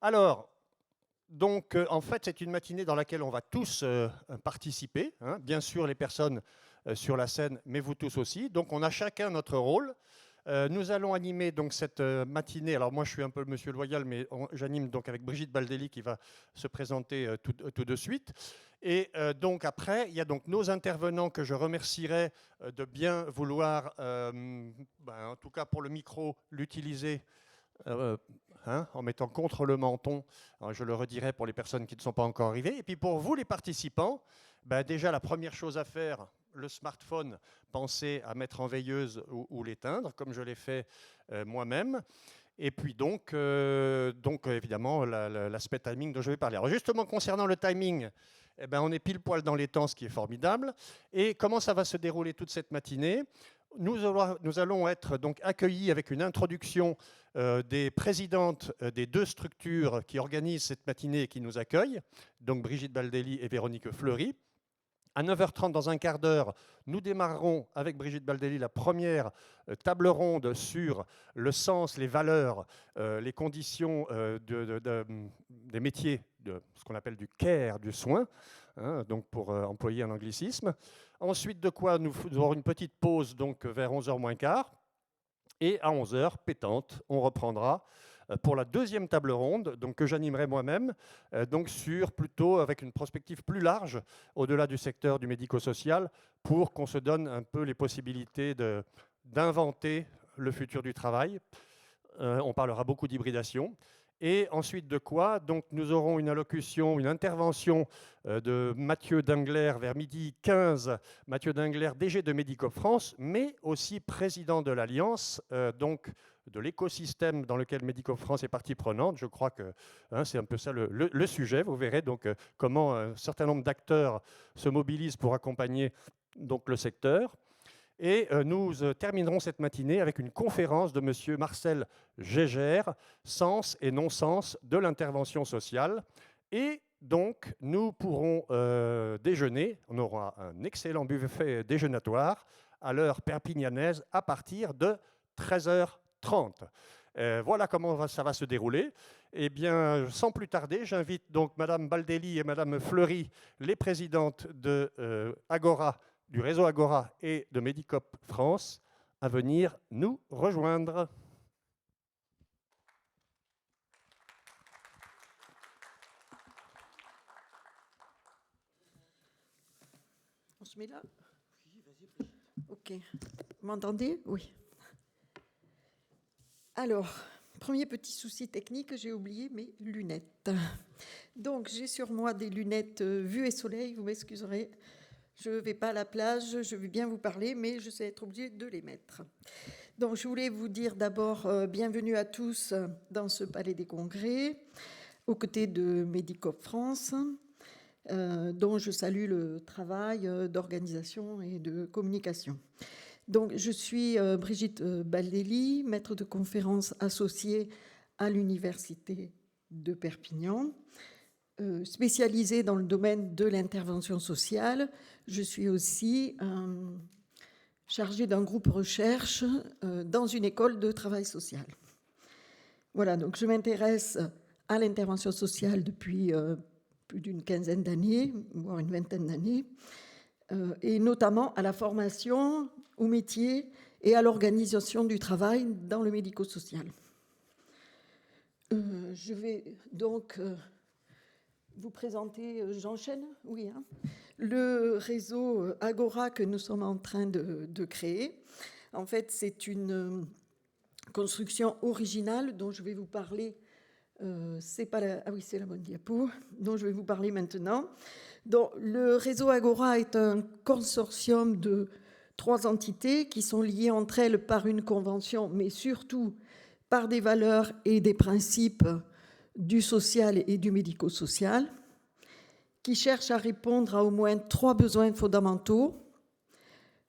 Alors, donc, en fait, c'est une matinée dans laquelle on va tous participer, hein. Bien sûr, les personnes sur la scène, mais vous tous aussi. Donc, on a chacun notre rôle. Nous allons animer donc cette matinée. Alors moi, je suis un peu le monsieur loyal, mais j'anime donc avec Brigitte Baldelli qui va se présenter tout de suite. Et donc après, il y a donc nos intervenants que je remercierai de bien vouloir, en tout cas pour le micro, l'utiliser en mettant contre le menton. Alors, je le redirai pour les personnes qui ne sont pas encore arrivées. Et puis pour vous, les participants, déjà la première chose à faire, le smartphone, pensez à mettre en veilleuse ou l'éteindre, comme je l'ai fait moi-même. Et puis donc évidemment, l'aspect timing dont je vais parler. Alors justement, concernant le timing, on est pile poil dans les temps, ce qui est formidable. Et comment ça va se dérouler toute cette matinée ? Nous allons être donc accueillis avec une introduction des présidentes des deux structures qui organisent cette matinée et qui nous accueillent, donc Brigitte Baldelli et Véronique Fleury. À 9h30, dans un quart d'heure, nous démarrerons avec Brigitte Baldelli la première table ronde sur le sens, les valeurs, les conditions des métiers, de ce qu'on appelle du care, du soin, hein, donc pour employer un anglicisme. Ensuite de quoi nous aurons une petite pause donc vers 11h moins quart. Et à 11h, pétante, on reprendra pour la deuxième table ronde, donc que j'animerai moi-même, donc plutôt avec une prospective plus large, au-delà du secteur du médico-social, pour qu'on se donne un peu les possibilités d'inventer le futur du travail. On parlera beaucoup d'hybridation. Et ensuite de quoi, donc nous aurons une allocution, une intervention de Mathieu Dingler vers midi 15. Mathieu Dingler, DG de Medicop France, mais aussi président de l'Alliance, donc de l'écosystème dans lequel Medicop France est partie prenante. Je crois que c'est un peu ça le sujet. Vous verrez donc comment un certain nombre d'acteurs se mobilisent pour accompagner donc le secteur. Et nous terminerons cette matinée avec une conférence de M. Marcel Gégère, Sens et non-sens de l'intervention sociale. Et donc, nous pourrons déjeuner. On aura un excellent buffet déjeunatoire à l'heure perpignanaise à partir de 13h30. Voilà comment ça va se dérouler. Eh bien, sans plus tarder, j'invite donc Mme Baldelli et Mme Fleury, les présidentes de Agora, du réseau Agora et de Medicop France, à venir nous rejoindre. On se met là ? Oui, vas-y. Ok. Vous m'entendez ? Oui. Alors, premier petit souci technique, j'ai oublié mes lunettes. Donc, j'ai sur moi des lunettes vue et soleil, vous m'excuserez. Je ne vais pas à la plage, je vais bien vous parler, mais je vais être obligée de les mettre. Donc, je voulais vous dire d'abord bienvenue à tous dans ce palais des congrès, aux côtés de Medicop France, dont je salue le travail d'organisation et de communication. Donc, je suis Brigitte Baldelli, maître de conférences associée à l'Université de Perpignan, spécialisée dans le domaine de l'intervention sociale. Je suis aussi chargée d'un groupe recherche dans une école de travail social. Voilà, donc je m'intéresse à l'intervention sociale depuis plus d'une quinzaine d'années, voire une vingtaine d'années, et notamment à la formation, au métier et à l'organisation du travail dans le médico-social. Je vais donc vous présenter, j'enchaîne, oui, hein, le réseau Agora que nous sommes en train de créer. En fait, c'est une construction originale dont je vais vous parler. C'est la bonne diapo dont je vais vous parler maintenant. Donc, le réseau Agora est un consortium de 3 entités qui sont liées entre elles par une convention, mais surtout par des valeurs et des principes du social et du médico-social, qui cherchent à répondre à au moins 3 besoins fondamentaux.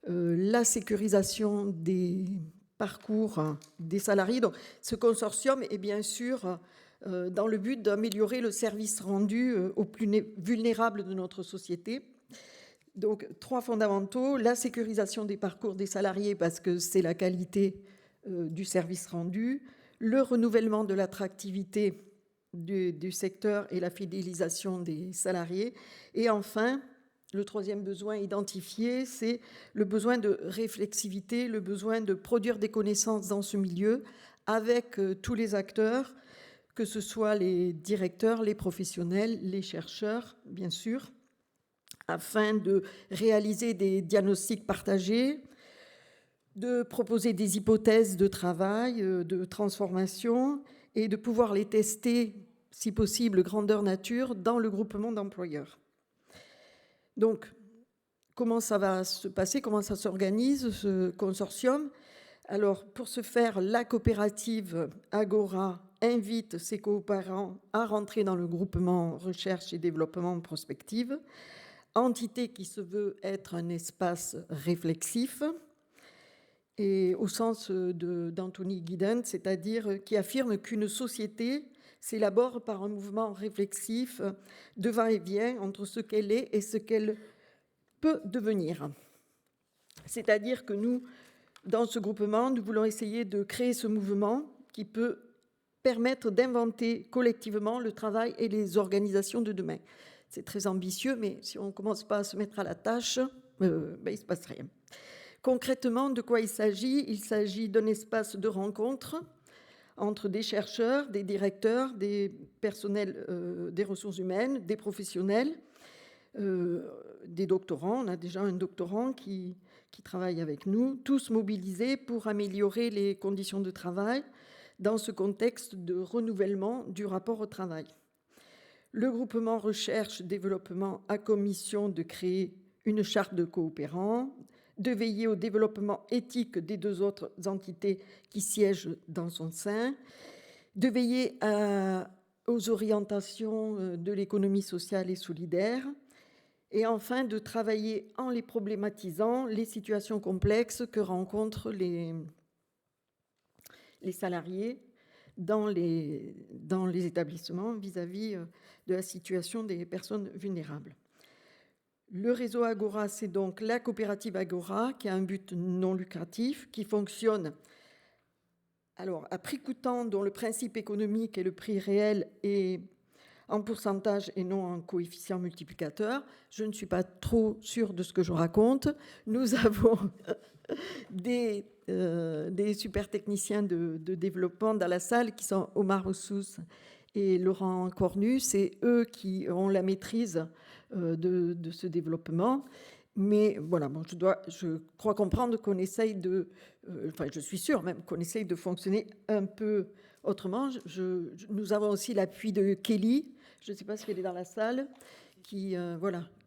La sécurisation des parcours des salariés. Donc, ce consortium est bien sûr dans le but d'améliorer le service rendu aux plus vulnérables de notre société. Donc, 3 fondamentaux, la sécurisation des parcours des salariés parce que c'est la qualité du service rendu, le renouvellement de l'attractivité du secteur et la fidélisation des salariés. Et enfin, le troisième besoin identifié, c'est le besoin de réflexivité, le besoin de produire des connaissances dans ce milieu avec tous les acteurs, que ce soit les directeurs, les professionnels, les chercheurs, bien sûr, afin de réaliser des diagnostics partagés, de proposer des hypothèses de travail, de transformation, et de pouvoir les tester, si possible, grandeur nature, dans le groupement d'employeurs. Donc, comment ça va se passer? Comment ça s'organise, ce consortium? Alors, pour ce faire, la coopérative Agora invite ses coopérants à rentrer dans le groupement recherche et développement prospective, entité qui se veut être un espace réflexif, et au sens d'Anthony Giddens, c'est-à-dire qui affirme qu'une société s'élabore par un mouvement réflexif de va-et-vient entre ce qu'elle est et ce qu'elle peut devenir. C'est-à-dire que nous, dans ce groupement, nous voulons essayer de créer ce mouvement qui peut permettre d'inventer collectivement le travail et les organisations de demain. C'est très ambitieux, mais si on ne commence pas à se mettre à la tâche, il ne se passe rien. Concrètement, de quoi il s'agit? Il s'agit d'un espace de rencontre entre des chercheurs, des directeurs, des personnels des ressources humaines, des professionnels, des doctorants. On a déjà un doctorant qui travaille avec nous, tous mobilisés pour améliorer les conditions de travail dans ce contexte de renouvellement du rapport au travail. Le groupement recherche-développement a comme mission de créer une charte de coopérants, de veiller au développement éthique des deux autres entités qui siègent dans son sein, de veiller aux orientations de l'économie sociale et solidaire, et enfin de travailler en les problématisant les situations complexes que rencontrent les salariés dans les établissements vis-à-vis de la situation des personnes vulnérables. Le réseau Agora, c'est donc la coopérative Agora qui a un but non lucratif, qui fonctionne à prix coûtant, dont le principe économique est le prix réel et en pourcentage et non en coefficient multiplicateur. Je ne suis pas trop sûre de ce que je raconte. Nous avons des super techniciens de développement dans la salle qui sont Omar Ossous et Laurent Cornu. C'est eux qui ont la maîtrise de ce développement. Mais voilà, bon, je crois comprendre qu'on essaye je suis sûre même qu'on essaye de fonctionner un peu autrement. Nous avons aussi l'appui de Kelly, je ne sais pas si elle est dans la salle, qui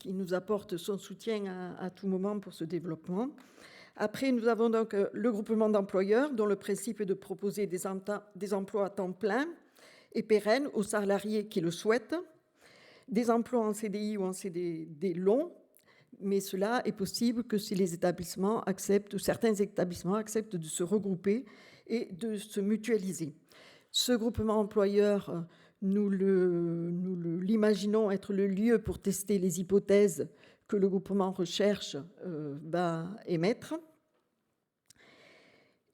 nous apporte son soutien à tout moment pour ce développement. Après, nous avons donc le groupement d'employeurs dont le principe est de proposer des emplois à temps plein et pérennes aux salariés qui le souhaitent, des emplois en CDI ou en CDD longs, mais cela est possible que si les établissements acceptent, ou certains établissements acceptent de se regrouper et de se mutualiser. Ce groupement employeur, nous l'imaginons être le lieu pour tester les hypothèses que le groupement recherche va émettre.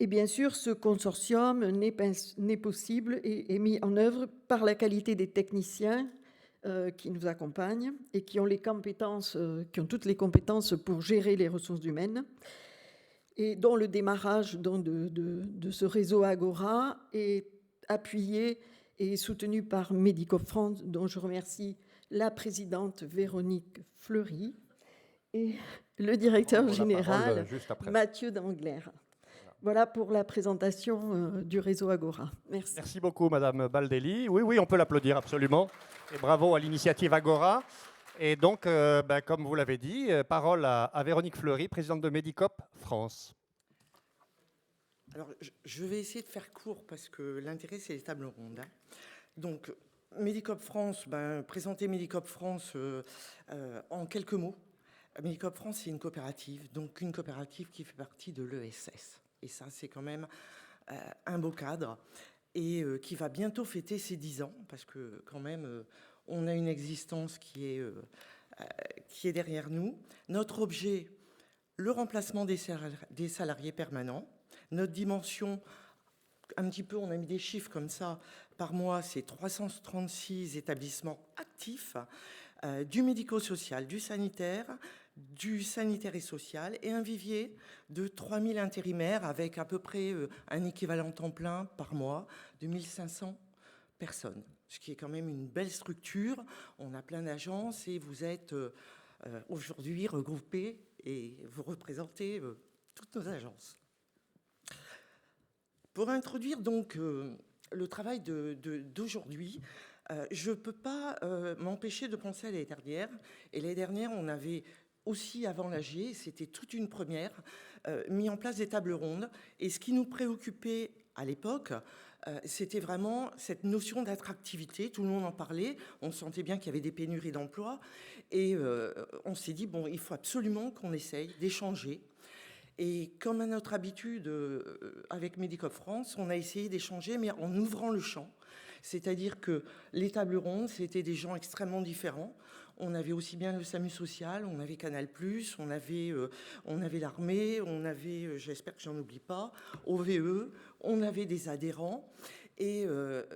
Et bien sûr, ce consortium n'est possible et est mis en œuvre par la qualité des techniciens qui nous accompagnent et qui ont toutes les compétences pour gérer les ressources humaines, et dont le démarrage de ce réseau Agora est appuyé et soutenu par Medicop France, dont je remercie la présidente Véronique Fleury et le directeur général Mathieu Danglers. Voilà pour la présentation du réseau Agora. Merci. Merci beaucoup, Madame Baldelli. Oui, on peut l'applaudir absolument. Et bravo à l'initiative Agora. Et donc, comme vous l'avez dit, parole à Véronique Fleury, présidente de Medicop France. Alors, je vais essayer de faire court parce que l'intérêt, c'est les tables rondes. Donc, Medicop France, présenter Medicop France en quelques mots. Medicop France, c'est une coopérative, donc une coopérative qui fait partie de l'ESS. Et ça, c'est quand même un beau cadre et qui va bientôt fêter ses 10 ans parce que quand même, on a une existence qui est derrière nous. Notre objet, le remplacement des salariés permanents. Notre dimension, un petit peu, on a mis des chiffres comme ça, Par mois, c'est 336 établissements actifs, du médico-social, du sanitaire et social, et un vivier de 3000 intérimaires avec à peu près un équivalent temps plein par mois de 1500 personnes, ce qui est quand même une belle structure. On a plein d'agences et vous êtes aujourd'hui regroupés et vous représentez toutes nos agences. Pour introduire donc le travail d'aujourd'hui, je ne peux pas m'empêcher de penser à l'année dernière. Et l'année dernière, on avait aussi, avant l'AG, c'était toute une première, mis en place des tables rondes. Et ce qui nous préoccupait à l'époque, c'était vraiment cette notion d'attractivité. Tout le monde en parlait. On sentait bien qu'il y avait des pénuries d'emplois. Et on s'est dit, bon, il faut absolument qu'on essaye d'échanger. Et comme à notre habitude avec Medicop France, on a essayé d'échanger, mais en ouvrant le champ. C'est-à-dire que les tables rondes, c'était des gens extrêmement différents. On avait aussi bien le SAMU social, on avait Canal+, on avait l'armée, on avait, j'espère que j'en oublie pas, OVE, on avait des adhérents. Et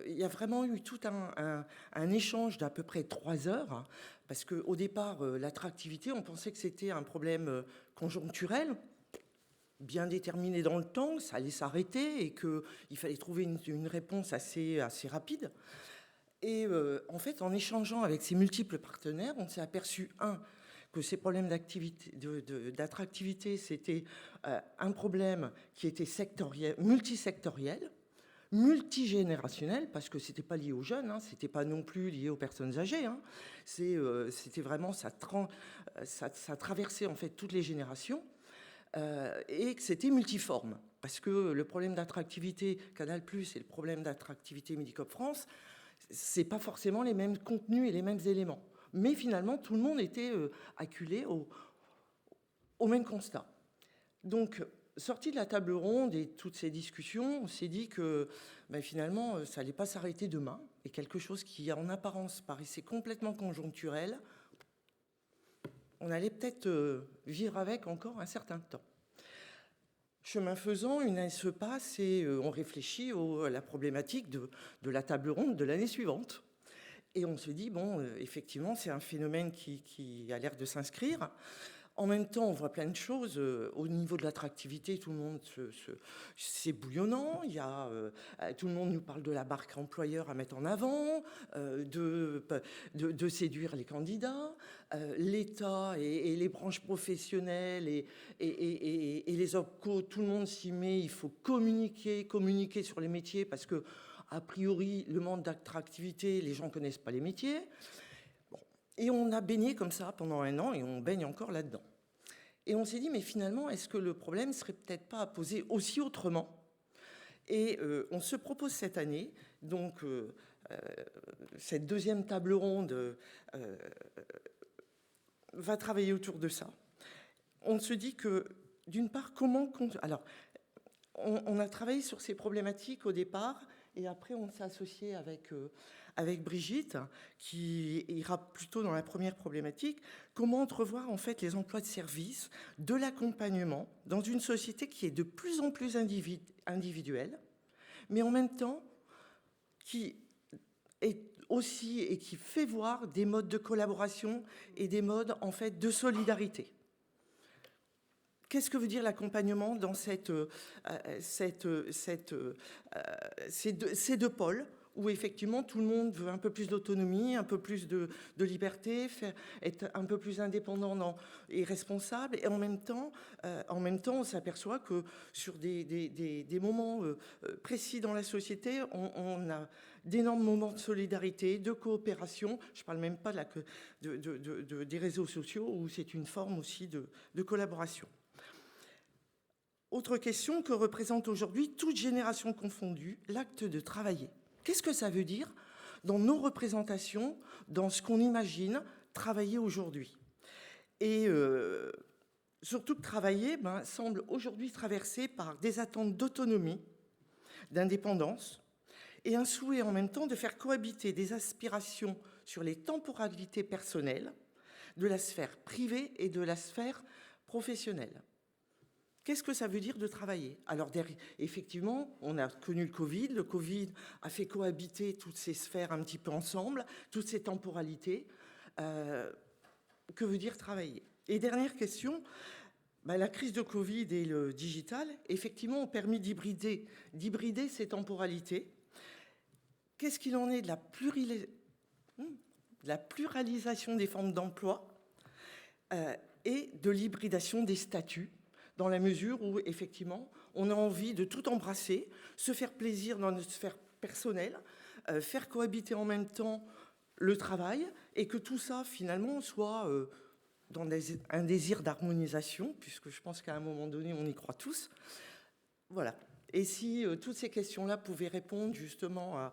il y a vraiment eu tout un échange d'à peu près 3 heures, hein, parce qu'au départ, l'attractivité, on pensait que c'était un problème conjoncturel, bien déterminé dans le temps, ça allait s'arrêter et qu'il fallait trouver une réponse assez rapide. Et en fait, en échangeant avec ces multiples partenaires, on s'est aperçu, que ces problèmes d'attractivité, c'était un problème qui était multisectoriel, multigénérationnel, parce que c'était pas lié aux jeunes, hein, c'était pas non plus lié aux personnes âgées, hein, c'était vraiment, ça traversait en fait toutes les générations. Et que c'était multiforme, parce que le problème d'attractivité Canal+ et le problème d'attractivité Medicop France, c'est pas forcément les mêmes contenus et les mêmes éléments. Mais finalement, tout le monde était acculé au même constat. Donc, sorti de la table ronde et toutes ces discussions, on s'est dit que finalement, ça n'allait pas s'arrêter demain, et quelque chose qui, en apparence, paraissait complètement conjoncturel, on allait peut-être vivre avec encore un certain temps. Chemin faisant, une année se passe et on réfléchit à la problématique de la table ronde de l'année suivante. Et on se dit, bon, effectivement, c'est un phénomène qui a l'air de s'inscrire. En même temps, on voit plein de choses. Au niveau de l'attractivité, tout le monde, c'est bouillonnant. Tout le monde nous parle de la marque employeur à mettre en avant, de séduire les candidats. L'État et les branches professionnelles et les OPCO, tout le monde s'y met. Il faut communiquer sur les métiers parce que, a priori, le manque d'attractivité, les gens ne connaissent pas les métiers. Et on a baigné comme ça pendant 1 an et on baigne encore là-dedans. Et on s'est dit, mais finalement, est-ce que le problème ne serait peut-être pas à poser aussi autrement ? Et on se propose cette année, donc cette deuxième table ronde va travailler autour de ça. On se dit que, d'une part, alors, on a travaillé sur ces problématiques au départ, et après on s'est associé avec Brigitte, qui ira plutôt dans la première problématique, comment entrevoir en fait les emplois de service, de l'accompagnement dans une société qui est de plus en plus individuelle, mais en même temps qui est aussi et qui fait voir des modes de collaboration et des modes en fait de solidarité. Qu'est-ce que veut dire l'accompagnement dans ces deux pôles où effectivement tout le monde veut un peu plus d'autonomie, un peu plus de liberté, être un peu plus indépendant et responsable, et en même temps on s'aperçoit que sur des moments précis dans la société, on a d'énormes moments de solidarité, de coopération. Je ne parle même pas des réseaux sociaux où c'est une forme aussi de collaboration. Autre question, que représente aujourd'hui, toute génération confondue, l'acte de travailler? Qu'est-ce que ça veut dire dans nos représentations, dans ce qu'on imagine travailler aujourd'hui? Et surtout que travailler semble aujourd'hui traversé par des attentes d'autonomie, d'indépendance, et un souhait en même temps de faire cohabiter des aspirations sur les temporalités personnelles de la sphère privée et de la sphère professionnelle. Qu'est-ce que ça veut dire de travailler? Alors, effectivement, on a connu le Covid. Le Covid a fait cohabiter toutes ces sphères un petit peu ensemble, toutes ces temporalités. Que veut dire travailler? Et dernière question, la crise de Covid et le digital, effectivement, ont permis d'hybrider ces temporalités. Qu'est-ce qu'il en est de la pluralisation des formes d'emploi et de l'hybridation des statuts, dans la mesure où, effectivement, on a envie de tout embrasser, se faire plaisir dans notre sphère personnelle, faire cohabiter en même temps le travail, et que tout ça, finalement, soit dans un désir d'harmonisation, puisque je pense qu'à un moment donné, on y croit tous. Voilà. Et si toutes ces questions-là pouvaient répondre justement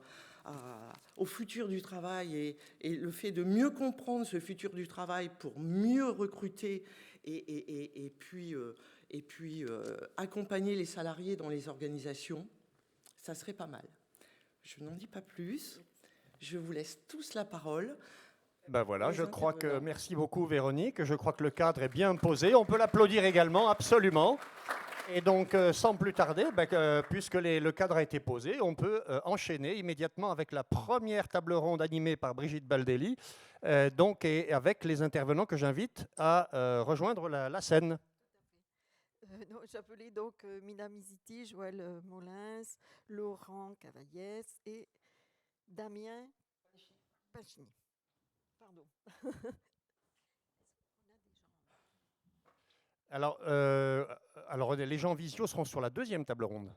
au futur du travail et le fait de mieux comprendre ce futur du travail pour mieux recruter et puis accompagner les salariés dans les organisations, ça serait pas mal. Je n'en dis pas plus. Je vous laisse tous la parole. Ben voilà, je crois que... Merci beaucoup Véronique. Je crois que le cadre est bien posé. On peut l'applaudir également, absolument. Et donc, sans plus tarder, puisque le cadre a été posé, on peut enchaîner immédiatement avec la première table ronde animée par Brigitte Baldelli, et avec les intervenants que j'invite à rejoindre la scène. J'appelais donc Mina Miziti, Joël Molins, Laurent Cavaillès et Damien Pachini. Pardon. Alors, les gens visio seront sur la deuxième table ronde.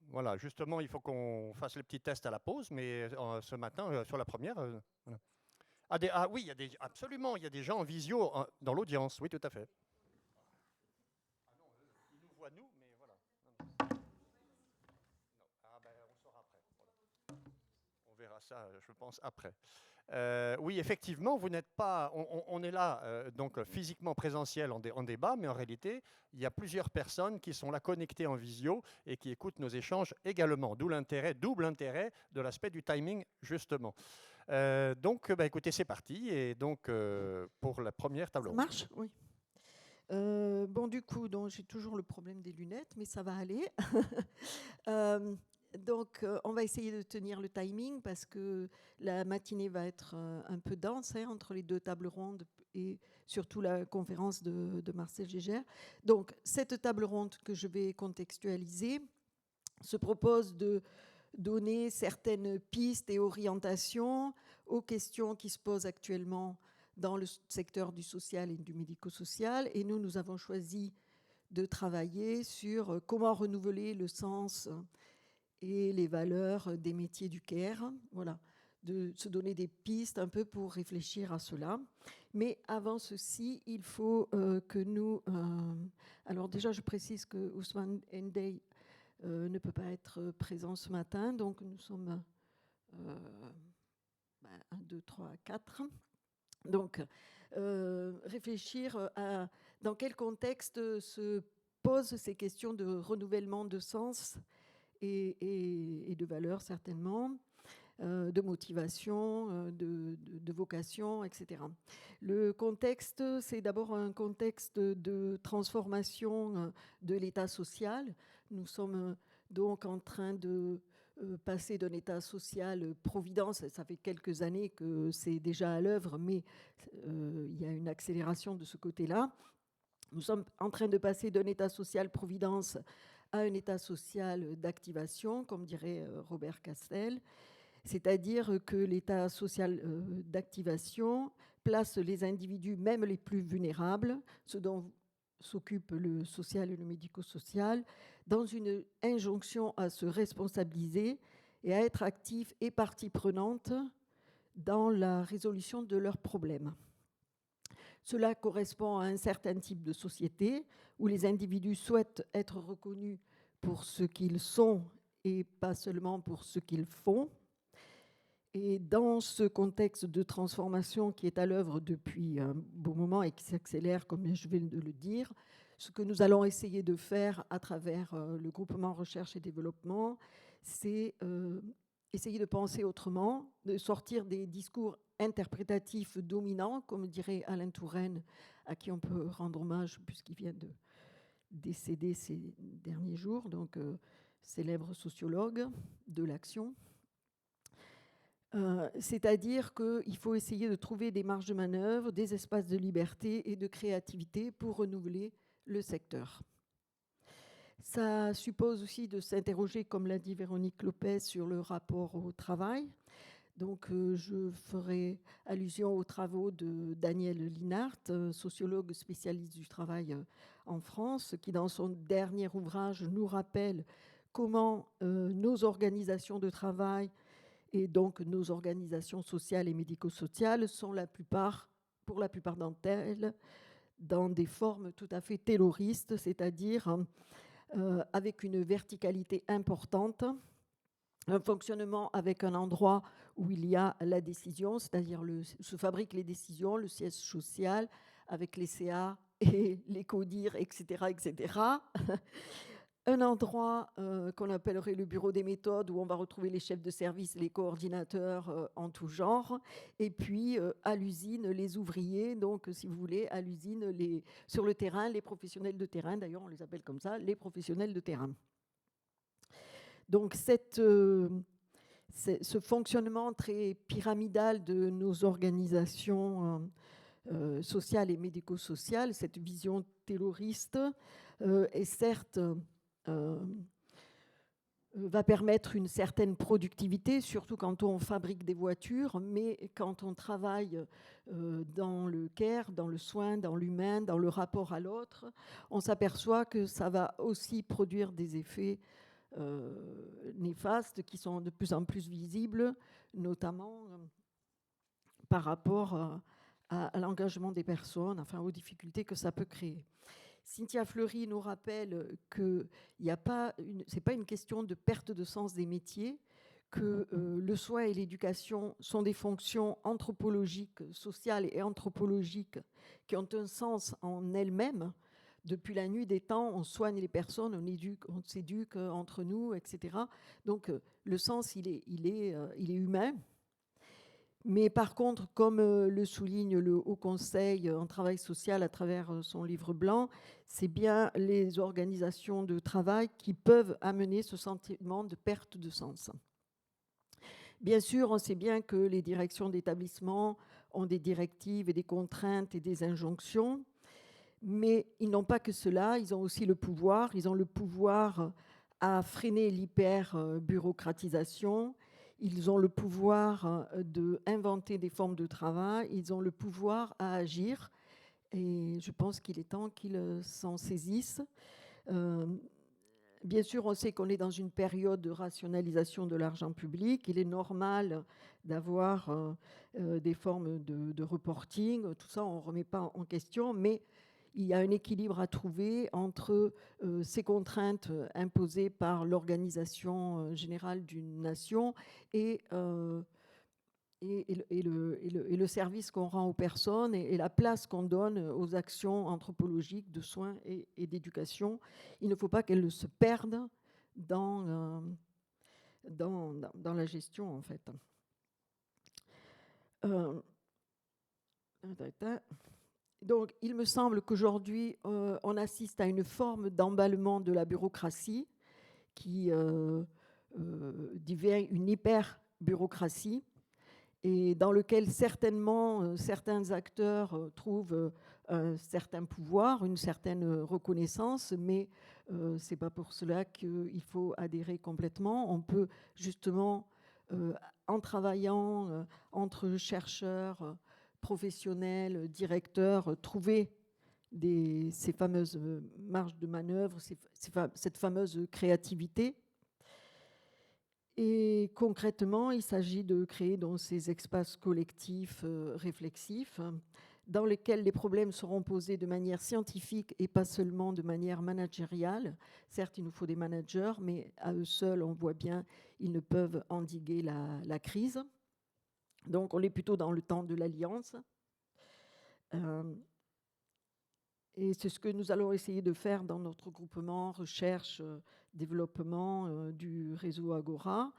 Voilà, justement, il faut qu'on fasse les petits tests à la pause, mais ce matin, sur la première... voilà. Oui, absolument, il y a des gens en visio dans l'audience, oui, tout à fait. Ils nous voient, nous, mais voilà. On saura après. Voilà. On verra ça, je pense, après. Oui, effectivement, vous n'êtes pas. On est là, donc physiquement présentiel en débat, mais en réalité, il y a plusieurs personnes qui sont là connectées en visio et qui écoutent nos échanges également. D'où l'intérêt, double intérêt de l'aspect du timing, justement. Donc, écoutez, c'est parti. Et donc, pour la première table ronde. Ça marche, oui. Du coup, j'ai toujours le problème des lunettes, mais ça va aller. Donc, on va essayer de tenir le timing parce que la matinée va être un peu dense entre les deux tables rondes et surtout la conférence de Marcel Gégère. Donc, cette table ronde que je vais contextualiser se propose de donner certaines pistes et orientations aux questions qui se posent actuellement dans le secteur du social et du médico-social. Et nous avons choisi de travailler sur comment renouveler le sens et les valeurs des métiers du care, voilà, de se donner des pistes un peu pour réfléchir à cela. Mais avant ceci, il faut que nous... alors déjà, je précise que Ousmane Ndeye ne peut pas être présent ce matin, donc nous sommes 1, 2, 3, 4. Donc, réfléchir à dans quel contexte se posent ces questions de renouvellement de sens et de valeurs certainement, de motivation, de vocation, etc. Le contexte, c'est d'abord un contexte de transformation de l'état social. Nous sommes donc en train de passer d'un état social providence, ça fait quelques années que c'est déjà à l'œuvre, mais il y a une accélération de ce côté-là. Nous sommes en train de passer d'un état social providence à un état social d'activation, comme dirait Robert Castel, c'est-à-dire que l'état social d'activation place les individus, même les plus vulnérables, ceux dont s'occupe le social et le médico-social, dans une injonction à se responsabiliser et à être actifs et partie prenante dans la résolution de leurs problèmes. Cela correspond à un certain type de société où les individus souhaitent être reconnus pour ce qu'ils sont et pas seulement pour ce qu'ils font. Et dans ce contexte de transformation qui est à l'œuvre depuis un bon moment et qui s'accélère, comme je vais le dire, ce que nous allons essayer de faire à travers le groupement Recherche et Développement, c'est essayer de penser autrement, de sortir des discours interprétatifs dominants, comme dirait Alain Touraine, à qui on peut rendre hommage puisqu'il vient décédé ces derniers jours, donc célèbre sociologue de l'action. C'est-à-dire qu'il faut essayer de trouver des marges de manœuvre, des espaces de liberté et de créativité pour renouveler le secteur. Ça suppose aussi de s'interroger, comme l'a dit Véronique Lopez, sur le rapport au travail. Donc, je ferai allusion aux travaux de Daniel Linhart, sociologue spécialiste du travail en France, qui, dans son dernier ouvrage, nous rappelle comment nos organisations de travail et donc nos organisations sociales et médico-sociales sont pour la plupart d'entre elles, dans des formes tout à fait tayloristes, c'est-à-dire avec une verticalité importante, un fonctionnement avec un endroit où il y a la décision, c'est-à-dire se fabriquent les décisions, le siège social, avec les CA et les CODIR, etc., etc. Un endroit qu'on appellerait le bureau des méthodes, où on va retrouver les chefs de service, les coordinateurs en tout genre, et puis à l'usine, les ouvriers, donc si vous voulez, à l'usine, sur le terrain, les professionnels de terrain, d'ailleurs on les appelle comme ça, les professionnels de terrain. Donc ce fonctionnement très pyramidal de nos organisations sociales et médico-sociales, cette vision tayloriste, est certes va permettre une certaine productivité, surtout quand on fabrique des voitures, mais quand on travaille dans le care, dans le soin, dans l'humain, dans le rapport à l'autre, on s'aperçoit que ça va aussi produire des effets néfastes qui sont de plus en plus visibles, notamment par rapport à l'engagement des personnes, enfin aux difficultés que ça peut créer. Cynthia Fleury nous rappelle que ce n'est pas une question de perte de sens des métiers, que le soin et l'éducation sont des fonctions anthropologiques, sociales et anthropologiques qui ont un sens en elles-mêmes. Depuis la nuit des temps, on soigne les personnes, on s'éduque entre nous, etc. Donc le sens, il est humain. Mais par contre, comme le souligne le Haut Conseil en travail social à travers son livre blanc, c'est bien les organisations de travail qui peuvent amener ce sentiment de perte de sens. Bien sûr, on sait bien que les directions d'établissement ont des directives et des contraintes et des injonctions, mais ils n'ont pas que cela, ils ont aussi le pouvoir. Ils ont le pouvoir à freiner l'hyper-bureaucratisation. Ils ont le pouvoir d'inventer des formes de travail, ils ont le pouvoir à agir, et je pense qu'il est temps qu'ils s'en saisissent. Bien sûr, on sait qu'on est dans une période de rationalisation de l'argent public. Il est normal d'avoir des formes de reporting, tout ça, on ne remet pas en question, mais il y a un équilibre à trouver entre ces contraintes imposées par l'organisation générale d'une nation et le service qu'on rend aux personnes et la place qu'on donne aux actions anthropologiques de soins et d'éducation. Il ne faut pas qu'elles se perdent dans la gestion, en fait. Donc, il me semble qu'aujourd'hui, on assiste à une forme d'emballement de la bureaucratie qui devient une hyper-bureaucratie et dans lequel certainement certains acteurs trouvent un certain pouvoir, une certaine reconnaissance, mais ce n'est pas pour cela qu'il faut adhérer complètement. On peut justement, en travaillant entre chercheurs, professionnels, directeurs, trouver ces fameuses marges de manœuvre, cette fameuse créativité. Et concrètement, il s'agit de créer donc ces espaces collectifs réflexifs dans lesquels les problèmes seront posés de manière scientifique et pas seulement de manière managériale. Certes, il nous faut des managers, mais à eux seuls, on voit bien, ils ne peuvent endiguer la crise. Donc, on est plutôt dans le temps de l'alliance. Et c'est ce que nous allons essayer de faire dans notre groupement recherche, développement du réseau Agora.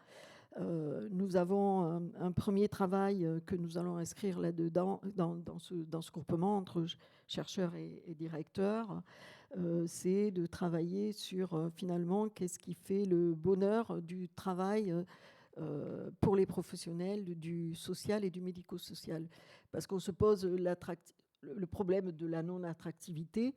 Nous avons un premier travail que nous allons inscrire là-dedans, dans ce groupement entre chercheurs et directeurs, c'est de travailler sur finalement qu'est-ce qui fait le bonheur du travail pour les professionnels du social et du médico-social. Parce qu'on se pose le problème de la non-attractivité,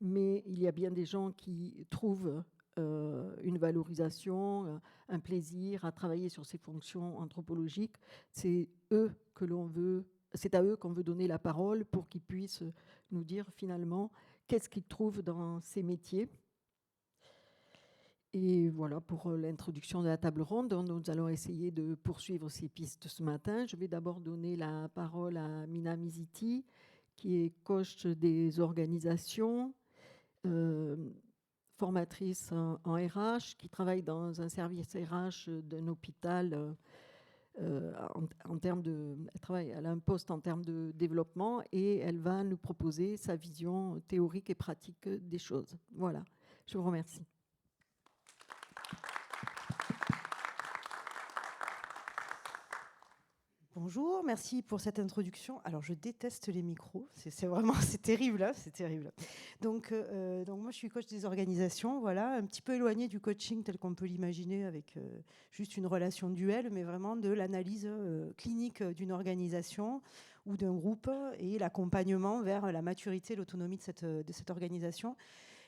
mais il y a bien des gens qui trouvent une valorisation, un plaisir à travailler sur ces fonctions anthropologiques. C'est à eux qu'on veut donner la parole pour qu'ils puissent nous dire finalement qu'est-ce qu'ils trouvent dans ces métiers. Et voilà pour l'introduction de la table ronde. Nous allons essayer de poursuivre ces pistes ce matin. Je vais d'abord donner la parole à Mina Miziti, qui est coach des organisations, formatrice en RH, qui travaille dans un service RH d'un hôpital. Elle a un poste en termes de développement et elle va nous proposer sa vision théorique et pratique des choses. Voilà, je vous remercie. Bonjour, merci pour cette introduction. Alors, je déteste les micros, c'est terrible, hein, c'est terrible. Donc, moi, je suis coach des organisations, voilà, un petit peu éloigné du coaching tel qu'on peut l'imaginer avec juste une relation duel, mais vraiment de l'analyse clinique d'une organisation ou d'un groupe et l'accompagnement vers la maturité et l'autonomie de cette organisation.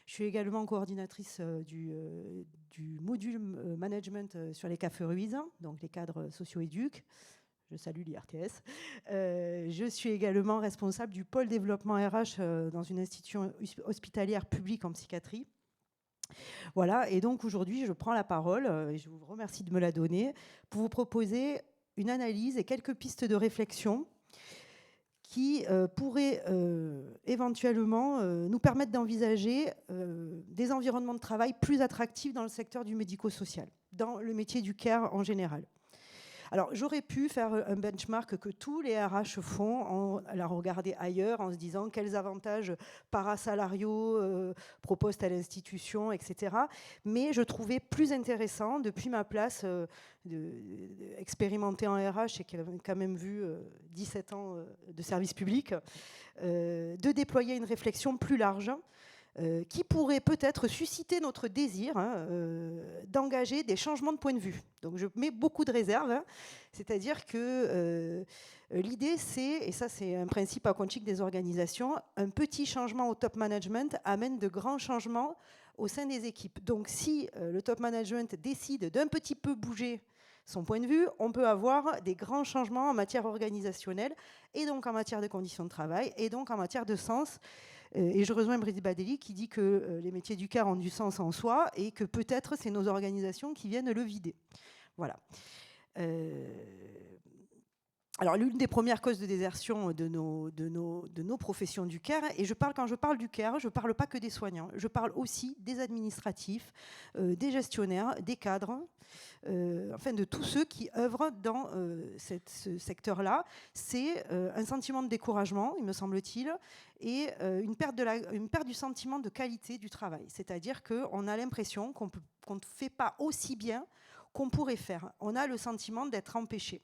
Je suis également coordinatrice du module management sur les CAFE-RUIS, donc les cadres socio-éduques. Je salue l'IRTS. Je suis également responsable du pôle développement RH dans une institution hospitalière publique en psychiatrie. Voilà, et donc aujourd'hui, je prends la parole, et je vous remercie de me la donner, pour vous proposer une analyse et quelques pistes de réflexion qui pourraient éventuellement nous permettre d'envisager des environnements de travail plus attractifs dans le secteur du médico-social, dans le métier du care en général. Alors, j'aurais pu faire un benchmark que tous les RH font en la regarder ailleurs, en se disant quels avantages parasalariaux propose telle institution, etc. Mais je trouvais plus intéressant, depuis ma place expérimentée en RH et qui a quand même vu 17 ans de service public, de déployer une réflexion plus large qui pourrait peut-être susciter notre désir d'engager des changements de point de vue. Donc je mets beaucoup de réserves, c'est-à-dire que l'idée c'est, et ça c'est un principe aquantique des organisations, un petit changement au top management amène de grands changements au sein des équipes. Donc si le top management décide d'un petit peu bouger son point de vue, on peut avoir des grands changements en matière organisationnelle et donc en matière de conditions de travail et donc en matière de sens. Et je rejoins Brigitte Badeli qui dit que les métiers du care ont du sens en soi et que peut-être c'est nos organisations qui viennent le vider. Voilà. Alors, l'une des premières causes de désertion de nos professions du care, et quand je parle du care, je ne parle pas que des soignants, je parle aussi des administratifs, des gestionnaires, des cadres, enfin de tous ceux qui œuvrent dans ce secteur-là. C'est un sentiment de découragement, il me semble-t-il, et une perte du sentiment de qualité du travail. C'est-à-dire qu'on a l'impression qu'on ne fait pas aussi bien qu'on pourrait faire. On a le sentiment d'être empêché.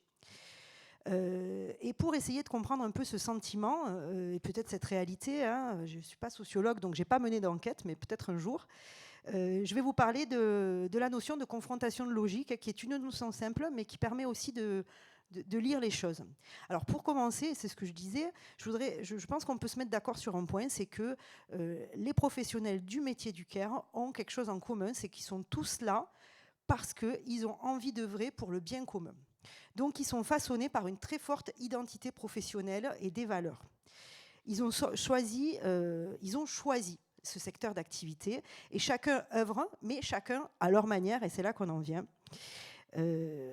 Et pour essayer de comprendre un peu ce sentiment et peut-être cette réalité, je ne suis pas sociologue, donc je n'ai pas mené d'enquête, mais peut-être un jour, je vais vous parler de la notion de confrontation de logique, qui est une notion simple, mais qui permet aussi de lire les choses. Alors pour commencer, c'est ce que je disais, je pense qu'on peut se mettre d'accord sur un point, c'est que les professionnels du métier du care ont quelque chose en commun, c'est qu'ils sont tous là parce qu'ils ont envie d'œuvrer pour le bien commun. Donc, ils sont façonnés par une très forte identité professionnelle et des valeurs. Ils ont choisi ce secteur d'activité et chacun œuvre, mais chacun à leur manière, et c'est là qu'on en vient.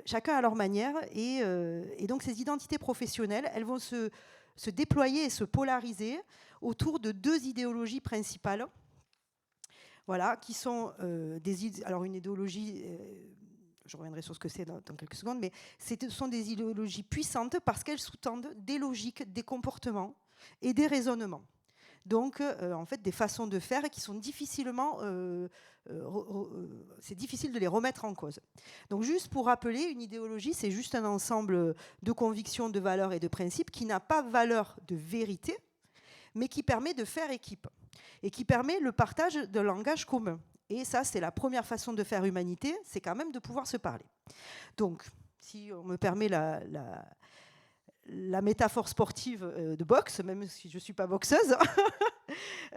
Chacun à leur manière, et donc ces identités professionnelles, elles vont se déployer et se polariser autour de deux idéologies principales. Voilà, qui sont alors une idéologie, je reviendrai sur ce que c'est dans quelques secondes, mais ce sont des idéologies puissantes parce qu'elles sous-tendent des logiques, des comportements et des raisonnements. Donc, en fait, des façons de faire qui sont difficilement... c'est difficile de les remettre en cause. Donc, juste pour rappeler, une idéologie, c'est juste un ensemble de convictions, de valeurs et de principes qui n'a pas valeur de vérité, mais qui permet de faire équipe. et qui permet le partage d'un langage commun. Et ça, c'est la première façon de faire humanité, c'est quand même de pouvoir se parler. Donc, si on me permet la métaphore sportive de boxe, même si je ne suis pas boxeuse.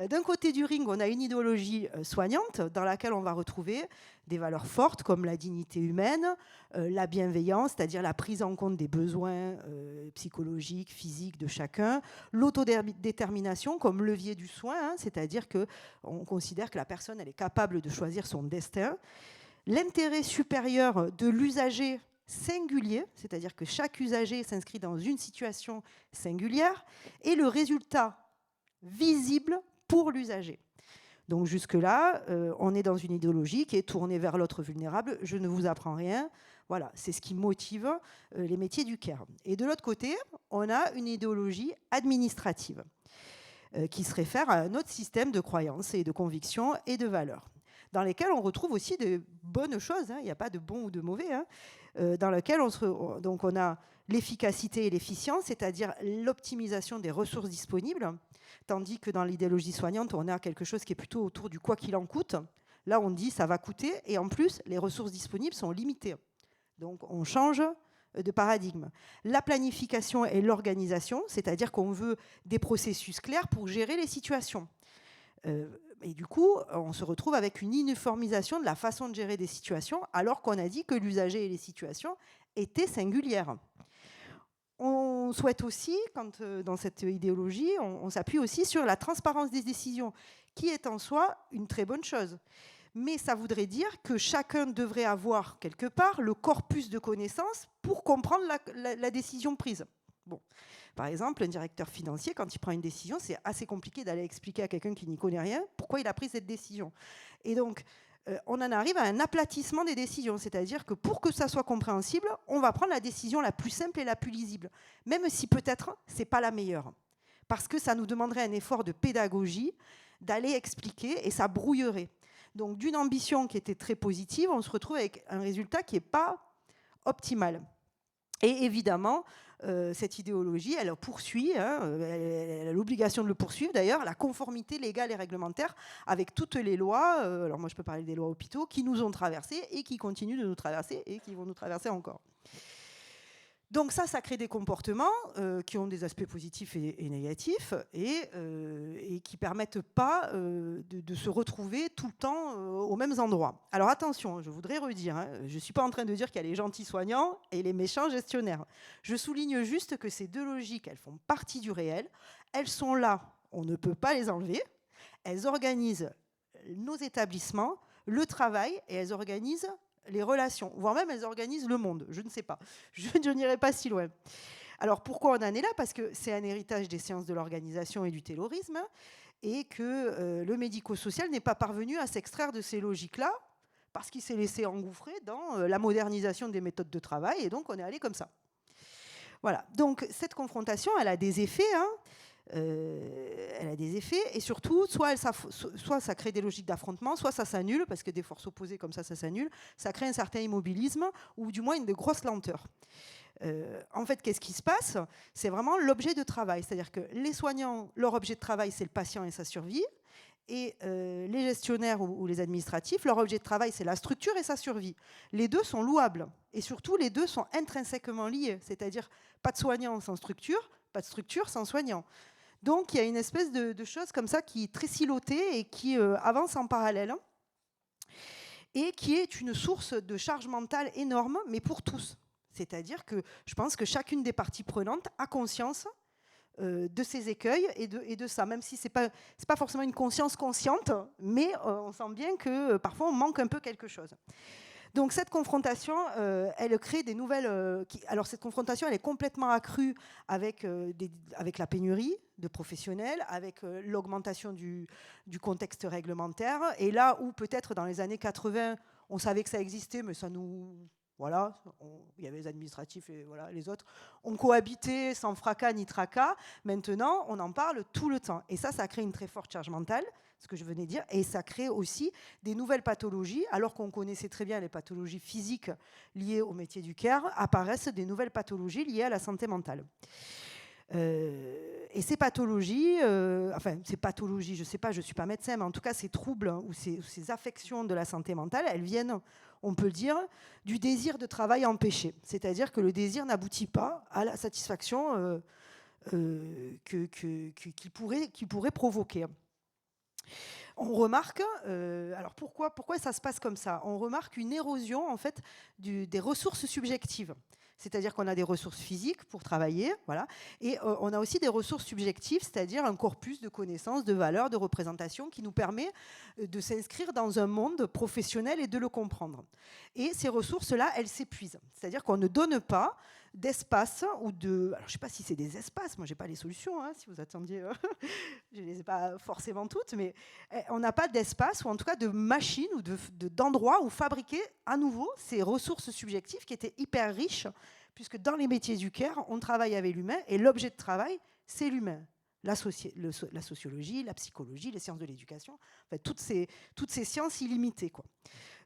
D'un côté du ring, on a une idéologie soignante dans laquelle on va retrouver des valeurs fortes comme la dignité humaine, la bienveillance, c'est-à-dire la prise en compte des besoins psychologiques, physiques de chacun, l'autodétermination comme levier du soin, hein, c'est-à-dire qu'on considère que la personne elle est capable de choisir son destin, l'intérêt supérieur de l'usager singulier, c'est-à-dire que chaque usager s'inscrit dans une situation singulière, et le résultat visible pour l'usager. Donc jusque-là, on est dans une idéologie qui est tournée vers l'autre vulnérable. Je ne vous apprends rien. Voilà, c'est ce qui motive les métiers du care. Et de l'autre côté, on a une idéologie administrative qui se réfère à un autre système de croyances et de convictions et de valeurs, dans lesquelles on retrouve aussi de bonnes choses, hein, il n'y a pas de bon ou de mauvais, hein, dans lesquelles donc on a l'efficacité et l'efficience, c'est-à-dire l'optimisation des ressources disponibles, tandis que dans l'idéologie soignante, on a quelque chose qui est plutôt autour du quoi qu'il en coûte. Là, on dit ça va coûter, et en plus, les ressources disponibles sont limitées. Donc, on change de paradigme. La planification et l'organisation, c'est-à-dire qu'on veut des processus clairs pour gérer les situations. Et du coup, on se retrouve avec une uniformisation de la façon de gérer des situations, alors qu'on a dit que l'usager et les situations étaient singulières. On souhaite aussi, dans cette idéologie, on s'appuie aussi sur la transparence des décisions, qui est en soi une très bonne chose. Mais ça voudrait dire que chacun devrait avoir quelque part le corpus de connaissances pour comprendre la décision prise. Bon. Par exemple, un directeur financier, quand il prend une décision, c'est assez compliqué d'aller expliquer à quelqu'un qui n'y connaît rien pourquoi il a pris cette décision. Et donc, on en arrive à un aplatissement des décisions, c'est-à-dire que pour que ça soit compréhensible, on va prendre la décision la plus simple et la plus lisible, même si peut-être ce n'est pas la meilleure, parce que ça nous demanderait un effort de pédagogie, d'aller expliquer, et ça brouillerait. Donc d'une ambition qui était très positive, on se retrouve avec un résultat qui n'est pas optimal. Et évidemment, cette idéologie, elle poursuit, hein, elle a l'obligation de le poursuivre d'ailleurs, la conformité légale et réglementaire avec toutes les lois, alors moi je peux parler des lois hôpitaux, qui nous ont traversés et qui continuent de nous traverser et qui vont nous traverser encore. Donc ça crée des comportements qui ont des aspects positifs et négatifs et qui ne permettent pas de se retrouver tout le temps aux mêmes endroits. Alors attention, je voudrais redire, hein, je ne suis pas en train de dire qu'il y a les gentils soignants et les méchants gestionnaires. Je souligne juste que ces deux logiques, elles font partie du réel, elles sont là, on ne peut pas les enlever, elles organisent nos établissements, le travail, et elles organisent les relations, voire même elles organisent le monde, je ne sais pas, je n'irai pas si loin. Alors pourquoi on en est là? Parce que c'est un héritage des sciences de l'organisation et du taylorisme, et que le médico-social n'est pas parvenu à s'extraire de ces logiques-là, parce qu'il s'est laissé engouffrer dans la modernisation des méthodes de travail, et donc on est allé comme ça. Voilà, donc cette confrontation, elle a des effets, hein. Elle a des effets et surtout, soit ça crée des logiques d'affrontement, soit ça s'annule, parce que des forces opposées comme ça s'annule, ça crée un certain immobilisme ou du moins une grosse lenteur. En fait, qu'est-ce qui se passe? C'est vraiment l'objet de travail, c'est-à-dire que les soignants, leur objet de travail, c'est le patient et sa survie, et les gestionnaires ou les administratifs, leur objet de travail, c'est la structure et sa survie. Les deux sont louables, et surtout, les deux sont intrinsèquement liés, c'est-à-dire pas de soignant sans structure, pas de structure sans soignant. Donc, il y a une espèce de chose comme ça qui est très silotée et qui avance en parallèle et qui est une source de charge mentale énorme, mais pour tous. C'est-à-dire que je pense que chacune des parties prenantes a conscience de ces écueils et de ça, même si c'est pas forcément une conscience consciente, mais on sent bien que parfois on manque un peu quelque chose. Donc cette confrontation, elle crée des nouvelles... alors cette confrontation, elle est complètement accrue avec la pénurie de professionnels, avec l'augmentation du contexte réglementaire. Et là où peut-être dans les années 80, on savait que ça existait, mais ça nous... Voilà, il y avait les administratifs et voilà, les autres. On cohabitait sans fracas ni tracas. Maintenant, on en parle tout le temps. Et ça crée une très forte charge mentale, ce que je venais de dire. Et ça crée aussi des nouvelles pathologies. Alors qu'on connaissait très bien les pathologies physiques liées au métier du care, apparaissent des nouvelles pathologies liées à la santé mentale. Et ces pathologies, ces pathologies, je ne sais pas, je ne suis pas médecin, mais en tout cas ces troubles ou ces affections de la santé mentale, elles viennent, on peut le dire, du désir de travail empêché. C'est-à-dire que le désir n'aboutit pas à la satisfaction qu'il pourrait provoquer. On remarque, alors pourquoi ça se passe comme ça? On remarque une érosion en fait des ressources subjectives. C'est-à-dire qu'on a des ressources physiques pour travailler, voilà, et on a aussi des ressources subjectives, c'est-à-dire un corpus de connaissances, de valeurs, de représentations qui nous permet de s'inscrire dans un monde professionnel et de le comprendre. Et ces ressources-là, elles s'épuisent. C'est-à-dire qu'on ne donne pas d'espace ou de... Alors, je ne sais pas si c'est des espaces, moi, je n'ai pas les solutions, hein, si vous attendiez, je ne les ai pas forcément toutes, mais on n'a pas d'espace ou en tout cas de machines ou d'endroits où fabriquer à nouveau ces ressources subjectives qui étaient hyper riches, puisque dans les métiers du care, on travaille avec l'humain et l'objet de travail, c'est l'humain. La sociologie, la psychologie, les sciences de l'éducation, en fait, toutes ces sciences illimitées, quoi.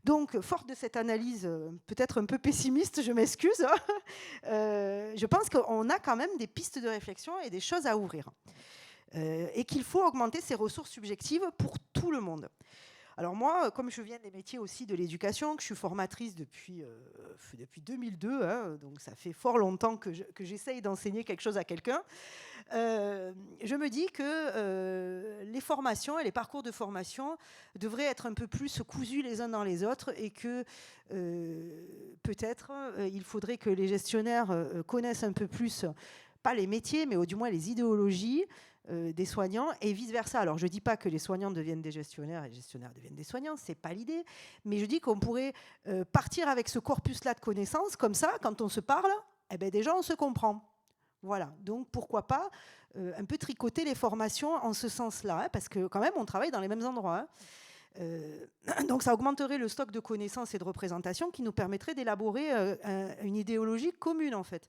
Donc, forte de cette analyse peut-être un peu pessimiste, je m'excuse, je pense qu'on a quand même des pistes de réflexion et des choses à ouvrir. Et qu'il faut augmenter ces ressources subjectives pour tout le monde. Alors moi, comme je viens des métiers aussi de l'éducation, que je suis formatrice depuis 2002, hein, donc ça fait fort longtemps que j'essaye d'enseigner quelque chose à quelqu'un, je me dis que les formations et les parcours de formation devraient être un peu plus cousus les uns dans les autres et que peut-être il faudrait que les gestionnaires connaissent un peu plus, pas les métiers, mais du moins les idéologies des soignants et vice-versa. Alors, je ne dis pas que les soignants deviennent des gestionnaires et les gestionnaires deviennent des soignants, ce n'est pas l'idée, mais je dis qu'on pourrait partir avec ce corpus-là de connaissances, comme ça, quand on se parle, eh ben, déjà, on se comprend. Voilà, donc pourquoi pas un peu tricoter les formations en ce sens-là, hein, parce que quand même, on travaille dans les mêmes endroits. Hein. Donc, ça augmenterait le stock de connaissances et de représentations qui nous permettrait d'élaborer une idéologie commune, en fait.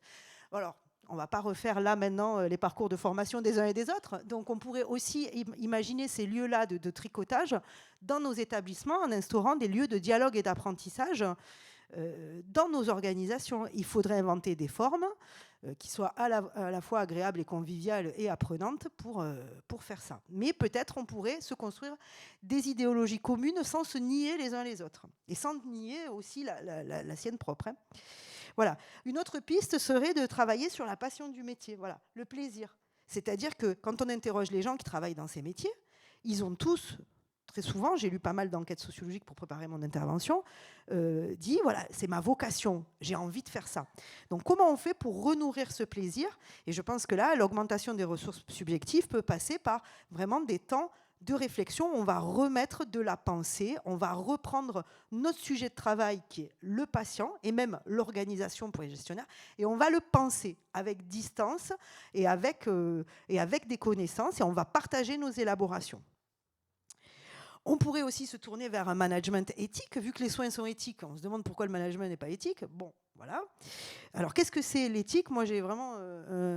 Alors, on ne va pas refaire là maintenant les parcours de formation des uns et des autres. Donc on pourrait aussi imaginer ces lieux-là de tricotage dans nos établissements en instaurant des lieux de dialogue et d'apprentissage dans nos organisations. Il faudrait inventer des formes qui soient à la fois agréables et conviviales et apprenantes pour faire ça. Mais peut-être on pourrait se construire des idéologies communes sans se nier les uns les autres et sans nier aussi la sienne propre. Hein. Voilà. Une autre piste serait de travailler sur la passion du métier, voilà, le plaisir. C'est-à-dire que quand on interroge les gens qui travaillent dans ces métiers, ils ont tous, très souvent, j'ai lu pas mal d'enquêtes sociologiques pour préparer mon intervention, dit, voilà, c'est ma vocation, j'ai envie de faire ça. Donc comment on fait pour renourrir ce plaisir? Et je pense que là, l'augmentation des ressources subjectives peut passer par vraiment des temps de réflexion, on va remettre de la pensée, on va reprendre notre sujet de travail qui est le patient et même l'organisation pour les gestionnaires et on va le penser avec distance et avec des connaissances et on va partager nos élaborations. On pourrait aussi se tourner vers un management éthique, vu que les soins sont éthiques. On se demande pourquoi le management n'est pas éthique. Bon, voilà. Alors, qu'est-ce que c'est l'éthique? Moi, j'ai vraiment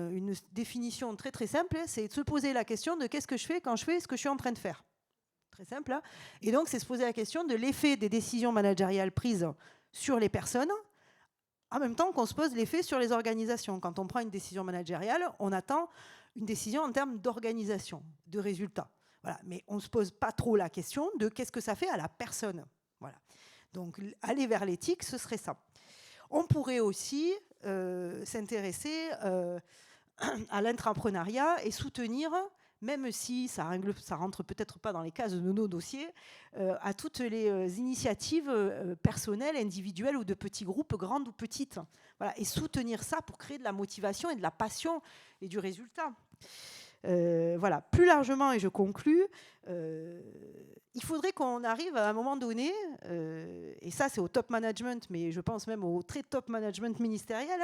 une définition très, très simple. C'est de se poser la question de qu'est-ce que je fais quand je fais ce que je suis en train de faire. Très simple. Hein. Et donc, c'est se poser la question de l'effet des décisions managériales prises sur les personnes, en même temps qu'on se pose l'effet sur les organisations. Quand on prend une décision managériale, on attend une décision en termes d'organisation, de résultats. Voilà. Mais on ne se pose pas trop la question de qu'est-ce que ça fait à la personne. Voilà. Donc, aller vers l'éthique, ce serait ça. On pourrait aussi s'intéresser à l'entrepreneuriat et soutenir, même si ça rentre peut-être pas dans les cases de nos dossiers, à toutes les initiatives personnelles, individuelles ou de petits groupes, grandes ou petites. Voilà. Et soutenir ça pour créer de la motivation et de la passion et du résultat. Voilà. Plus largement, et je conclus, il faudrait qu'on arrive à un moment donné, et ça c'est au top management, mais je pense même au très top management ministériel,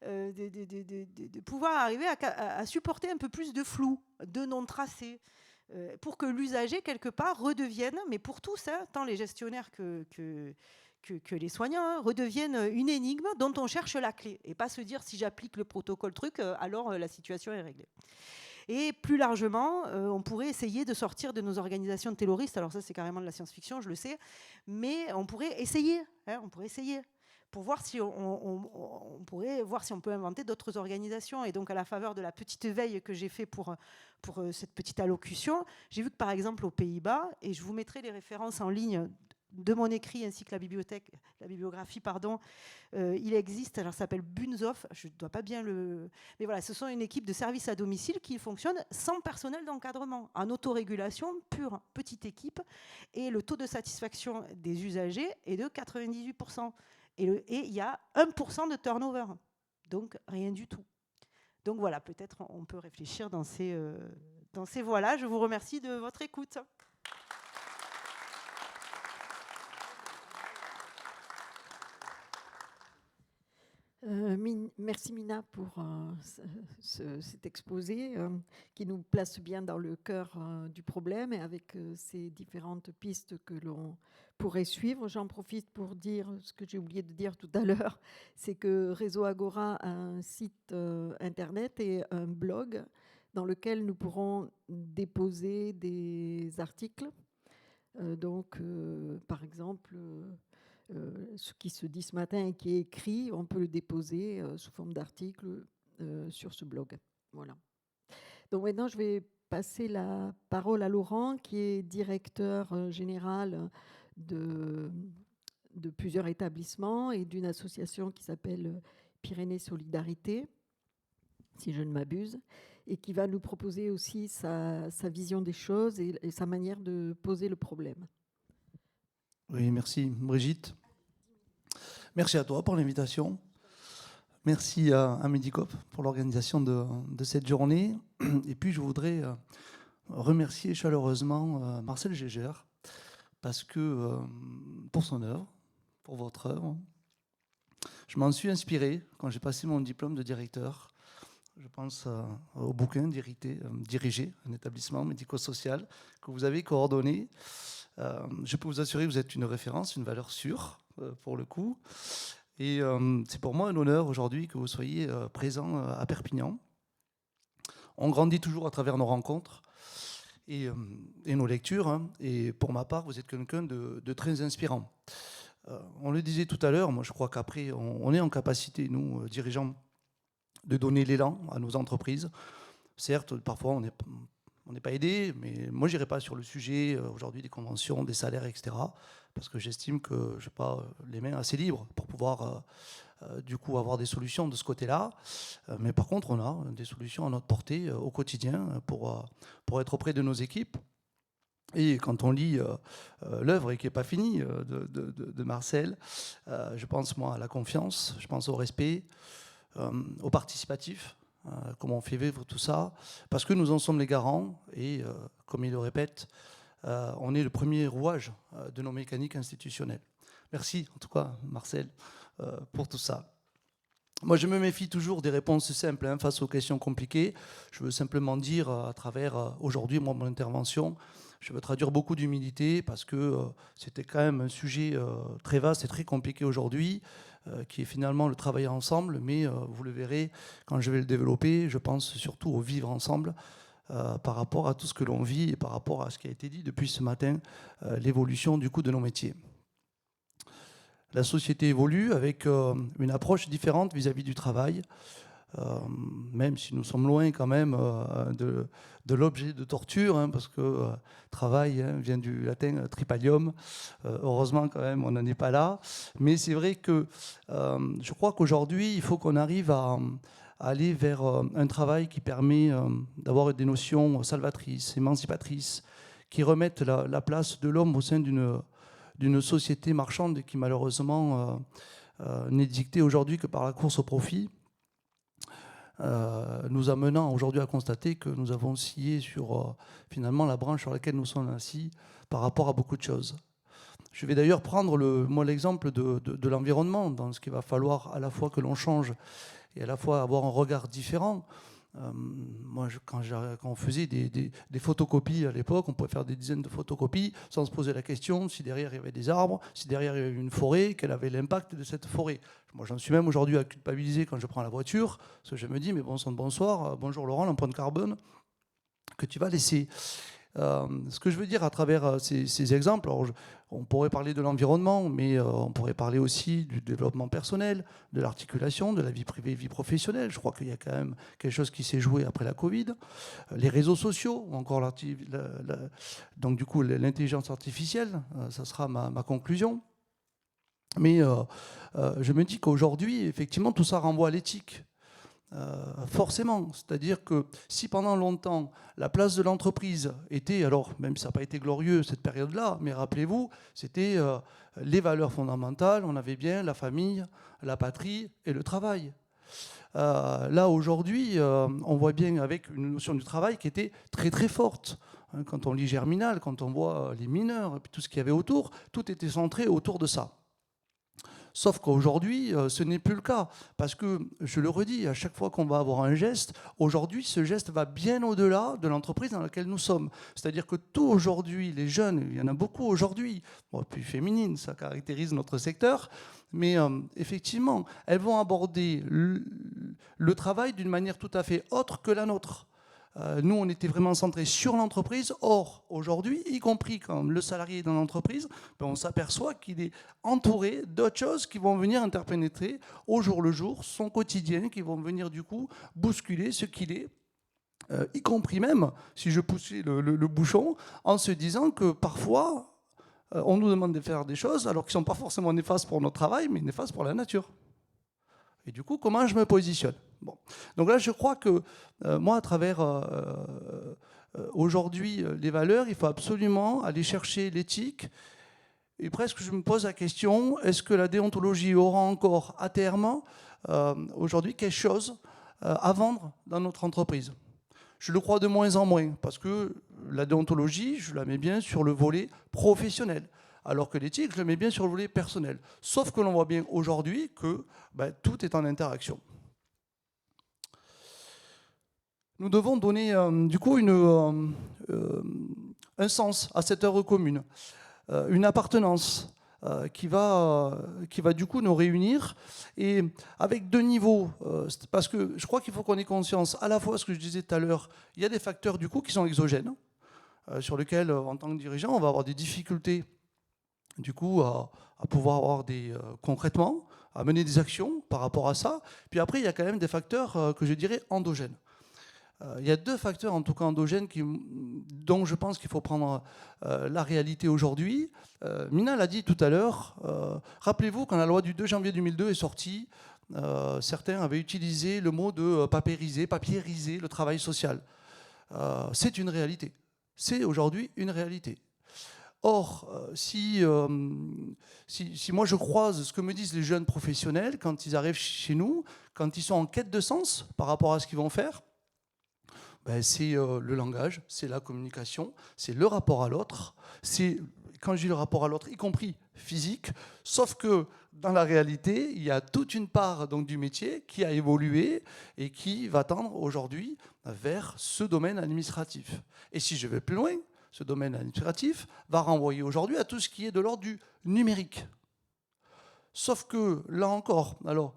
de pouvoir arriver à supporter un peu plus de flou, de non-tracé, pour que l'usager, quelque part, redevienne, mais pour tous, hein, tant les gestionnaires que les soignants, hein, redeviennent une énigme dont on cherche la clé, et pas se dire si j'applique le protocole truc, alors la situation est réglée. Et plus largement, on pourrait essayer de sortir de nos organisations terroristes. Alors ça, c'est carrément de la science-fiction, je le sais. Mais on pourrait essayer. Hein, on pourrait essayer. pour voir si on pourrait voir si on peut inventer d'autres organisations. Et donc, à la faveur de la petite veille que j'ai fait pour cette petite allocution, j'ai vu que, par exemple, aux Pays-Bas, et je vous mettrai les références en ligne de mon écrit ainsi que la bibliographie, pardon, il existe, alors ça s'appelle Bunzhof, je ne dois pas bien le... Mais voilà, ce sont une équipe de service à domicile qui fonctionne sans personnel d'encadrement, en autorégulation pure, petite équipe, et le taux de satisfaction des usagers est de 98%. Et il y a 1% de turnover, donc rien du tout. Donc voilà, peut-être on peut réfléchir dans ces voies-là. Je vous remercie de votre écoute. Merci Mina pour cet exposé qui nous place bien dans le cœur du problème et avec ces différentes pistes que l'on pourrait suivre. J'en profite pour dire ce que j'ai oublié de dire tout à l'heure, c'est que Réseau Agora a un site internet et un blog dans lequel nous pourrons déposer des articles. Par exemple... ce qui se dit ce matin et qui est écrit, on peut le déposer sous forme d'article sur ce blog. Voilà. Donc maintenant, je vais passer la parole à Laurent, qui est directeur général de plusieurs établissements et d'une association qui s'appelle Pyrénées Solidarité, si je ne m'abuse, et qui va nous proposer aussi sa vision des choses et sa manière de poser le problème. Oui, merci Brigitte. Merci à toi pour l'invitation. Merci à Medicop pour l'organisation de cette journée. Et puis je voudrais remercier chaleureusement Marcel Gégère parce que pour son œuvre, pour votre œuvre, je m'en suis inspiré quand j'ai passé mon diplôme de directeur. Je pense au bouquin Diriger un établissement médico-social que vous avez coordonné. Je peux vous assurer que vous êtes une référence, une valeur sûre pour le coup. Et c'est pour moi un honneur aujourd'hui que vous soyez présent à Perpignan. On grandit toujours à travers nos rencontres et nos lectures. Hein. Et pour ma part, vous êtes quelqu'un de très inspirant. On le disait tout à l'heure, moi je crois qu'après, on est en capacité, nous, dirigeants, de donner l'élan à nos entreprises. Certes, parfois, on n'est pas aidé, mais moi, je n'irai pas sur le sujet aujourd'hui des conventions, des salaires, etc. Parce que j'estime que je n'ai pas les mains assez libres pour pouvoir du coup avoir des solutions de ce côté-là. Mais par contre, on a des solutions à notre portée au quotidien pour être auprès de nos équipes. Et quand on lit l'œuvre et qui n'est pas finie de Marcel, je pense moi à la confiance, je pense au respect, au participatif. Comment on fait vivre tout ça, parce que nous en sommes les garants et, comme il le répète, on est le premier rouage de nos mécaniques institutionnelles. Merci, en tout cas, Marcel, pour tout ça. Moi, je me méfie toujours des réponses simples face aux questions compliquées. Je veux simplement dire, à travers aujourd'hui mon intervention, je veux traduire beaucoup d'humilité parce que c'était quand même un sujet très vaste et très compliqué aujourd'hui, qui est finalement le travailler ensemble, mais vous le verrez quand je vais le développer, je pense surtout au vivre ensemble par rapport à tout ce que l'on vit et par rapport à ce qui a été dit depuis ce matin, l'évolution du coup de nos métiers. La société évolue avec une approche différente vis-à-vis du travail, même si nous sommes loin quand même de l'objet de torture, hein, parce que travail vient du latin tripalium. Heureusement quand même, on n'en est pas là. Mais c'est vrai que je crois qu'aujourd'hui, il faut qu'on arrive à aller vers un travail qui permet d'avoir des notions salvatrices, émancipatrices, qui remettent la place de l'homme au sein d'une société marchande qui malheureusement n'est dictée aujourd'hui que par la course au profit. Nous amenant aujourd'hui à constater que nous avons scié sur finalement la branche sur laquelle nous sommes assis par rapport à beaucoup de choses. Je vais d'ailleurs prendre l'exemple de l'environnement, dans ce qu'il va falloir à la fois que l'on change et à la fois avoir un regard différent. Moi, quand on faisait des photocopies à l'époque, on pouvait faire des dizaines de photocopies sans se poser la question si derrière il y avait des arbres, si derrière il y avait une forêt, quel avait l'impact de cette forêt. Moi, j'en suis même aujourd'hui à culpabiliser quand je prends la voiture, parce que je me dis, mais bon sang de bonsoir, bonjour Laurent, l'empreinte carbone que tu vas laisser. Ce que je veux dire à travers ces exemples, alors on pourrait parler de l'environnement, mais on pourrait parler aussi du développement personnel, de l'articulation, de la vie privée, vie professionnelle. Je crois qu'il y a quand même quelque chose qui s'est joué après la Covid. Les réseaux sociaux, ou encore donc du coup l'intelligence artificielle, ça sera ma conclusion. Mais je me dis qu'aujourd'hui, effectivement, tout ça renvoie à l'éthique. Forcément, c'est-à-dire que si pendant longtemps la place de l'entreprise était, alors même ça n'a pas été glorieux cette période-là, mais rappelez-vous, c'était les valeurs fondamentales, on avait bien la famille, la patrie et le travail. Là aujourd'hui, on voit bien avec une notion du travail qui était très très forte. Quand on lit Germinal, quand on voit les mineurs, et puis tout ce qu'il y avait autour, tout était centré autour de ça. Sauf qu'aujourd'hui, ce n'est plus le cas. Parce que, je le redis, à chaque fois qu'on va avoir un geste, aujourd'hui, ce geste va bien au-delà de l'entreprise dans laquelle nous sommes. C'est-à-dire que tout aujourd'hui, les jeunes, il y en a beaucoup aujourd'hui, bon, plus féminines, ça caractérise notre secteur, mais effectivement, elles vont aborder le travail d'une manière tout à fait autre que la nôtre. Nous, on était vraiment centrés sur l'entreprise. Or, aujourd'hui, y compris quand le salarié est dans l'entreprise, ben on s'aperçoit qu'il est entouré d'autres choses qui vont venir interpénétrer au jour le jour son quotidien, qui vont venir du coup bousculer ce qu'il est, y compris même, si je poussais le bouchon, en se disant que parfois, on nous demande de faire des choses alors qu'ils ne sont pas forcément néfastes pour notre travail, mais néfastes pour la nature. Et du coup, comment je me positionne? Bon. Donc là, je crois que moi, à travers aujourd'hui les valeurs, il faut absolument aller chercher l'éthique. Et presque, je me pose la question, est-ce que la déontologie aura encore à terme, aujourd'hui, quelque chose à vendre dans notre entreprise? Je le crois de moins en moins, parce que la déontologie, je la mets bien sur le volet professionnel, alors que l'éthique, je la mets bien sur le volet personnel. Sauf que l'on voit bien aujourd'hui que tout est en interaction. Nous devons donner du coup un sens à cette œuvre commune, une appartenance qui va du coup nous réunir, et avec deux niveaux, parce que je crois qu'il faut qu'on ait conscience à la fois, ce que je disais tout à l'heure, il y a des facteurs du coup qui sont exogènes, sur lesquels en tant que dirigeant on va avoir des difficultés du coup à pouvoir avoir concrètement à mener des actions par rapport à ça. Puis après il y a quand même des facteurs que je dirais endogènes. Il y a deux facteurs, en tout cas endogènes, dont je pense qu'il faut prendre la réalité aujourd'hui. Mina l'a dit tout à l'heure. Rappelez-vous, quand la loi du 2 janvier 2002 est sortie, certains avaient utilisé le mot de papiériser le travail social. C'est une réalité. C'est aujourd'hui une réalité. Or, si moi je croise ce que me disent les jeunes professionnels quand ils arrivent chez nous, quand ils sont en quête de sens par rapport à ce qu'ils vont faire, c'est le langage, c'est la communication, c'est le rapport à l'autre. C'est, quand je dis le rapport à l'autre, y compris physique, sauf que dans la réalité, il y a toute une part donc, du métier qui a évolué et qui va tendre aujourd'hui vers ce domaine administratif. Et si je vais plus loin, ce domaine administratif va renvoyer aujourd'hui à tout ce qui est de l'ordre du numérique. Sauf que, là encore, alors...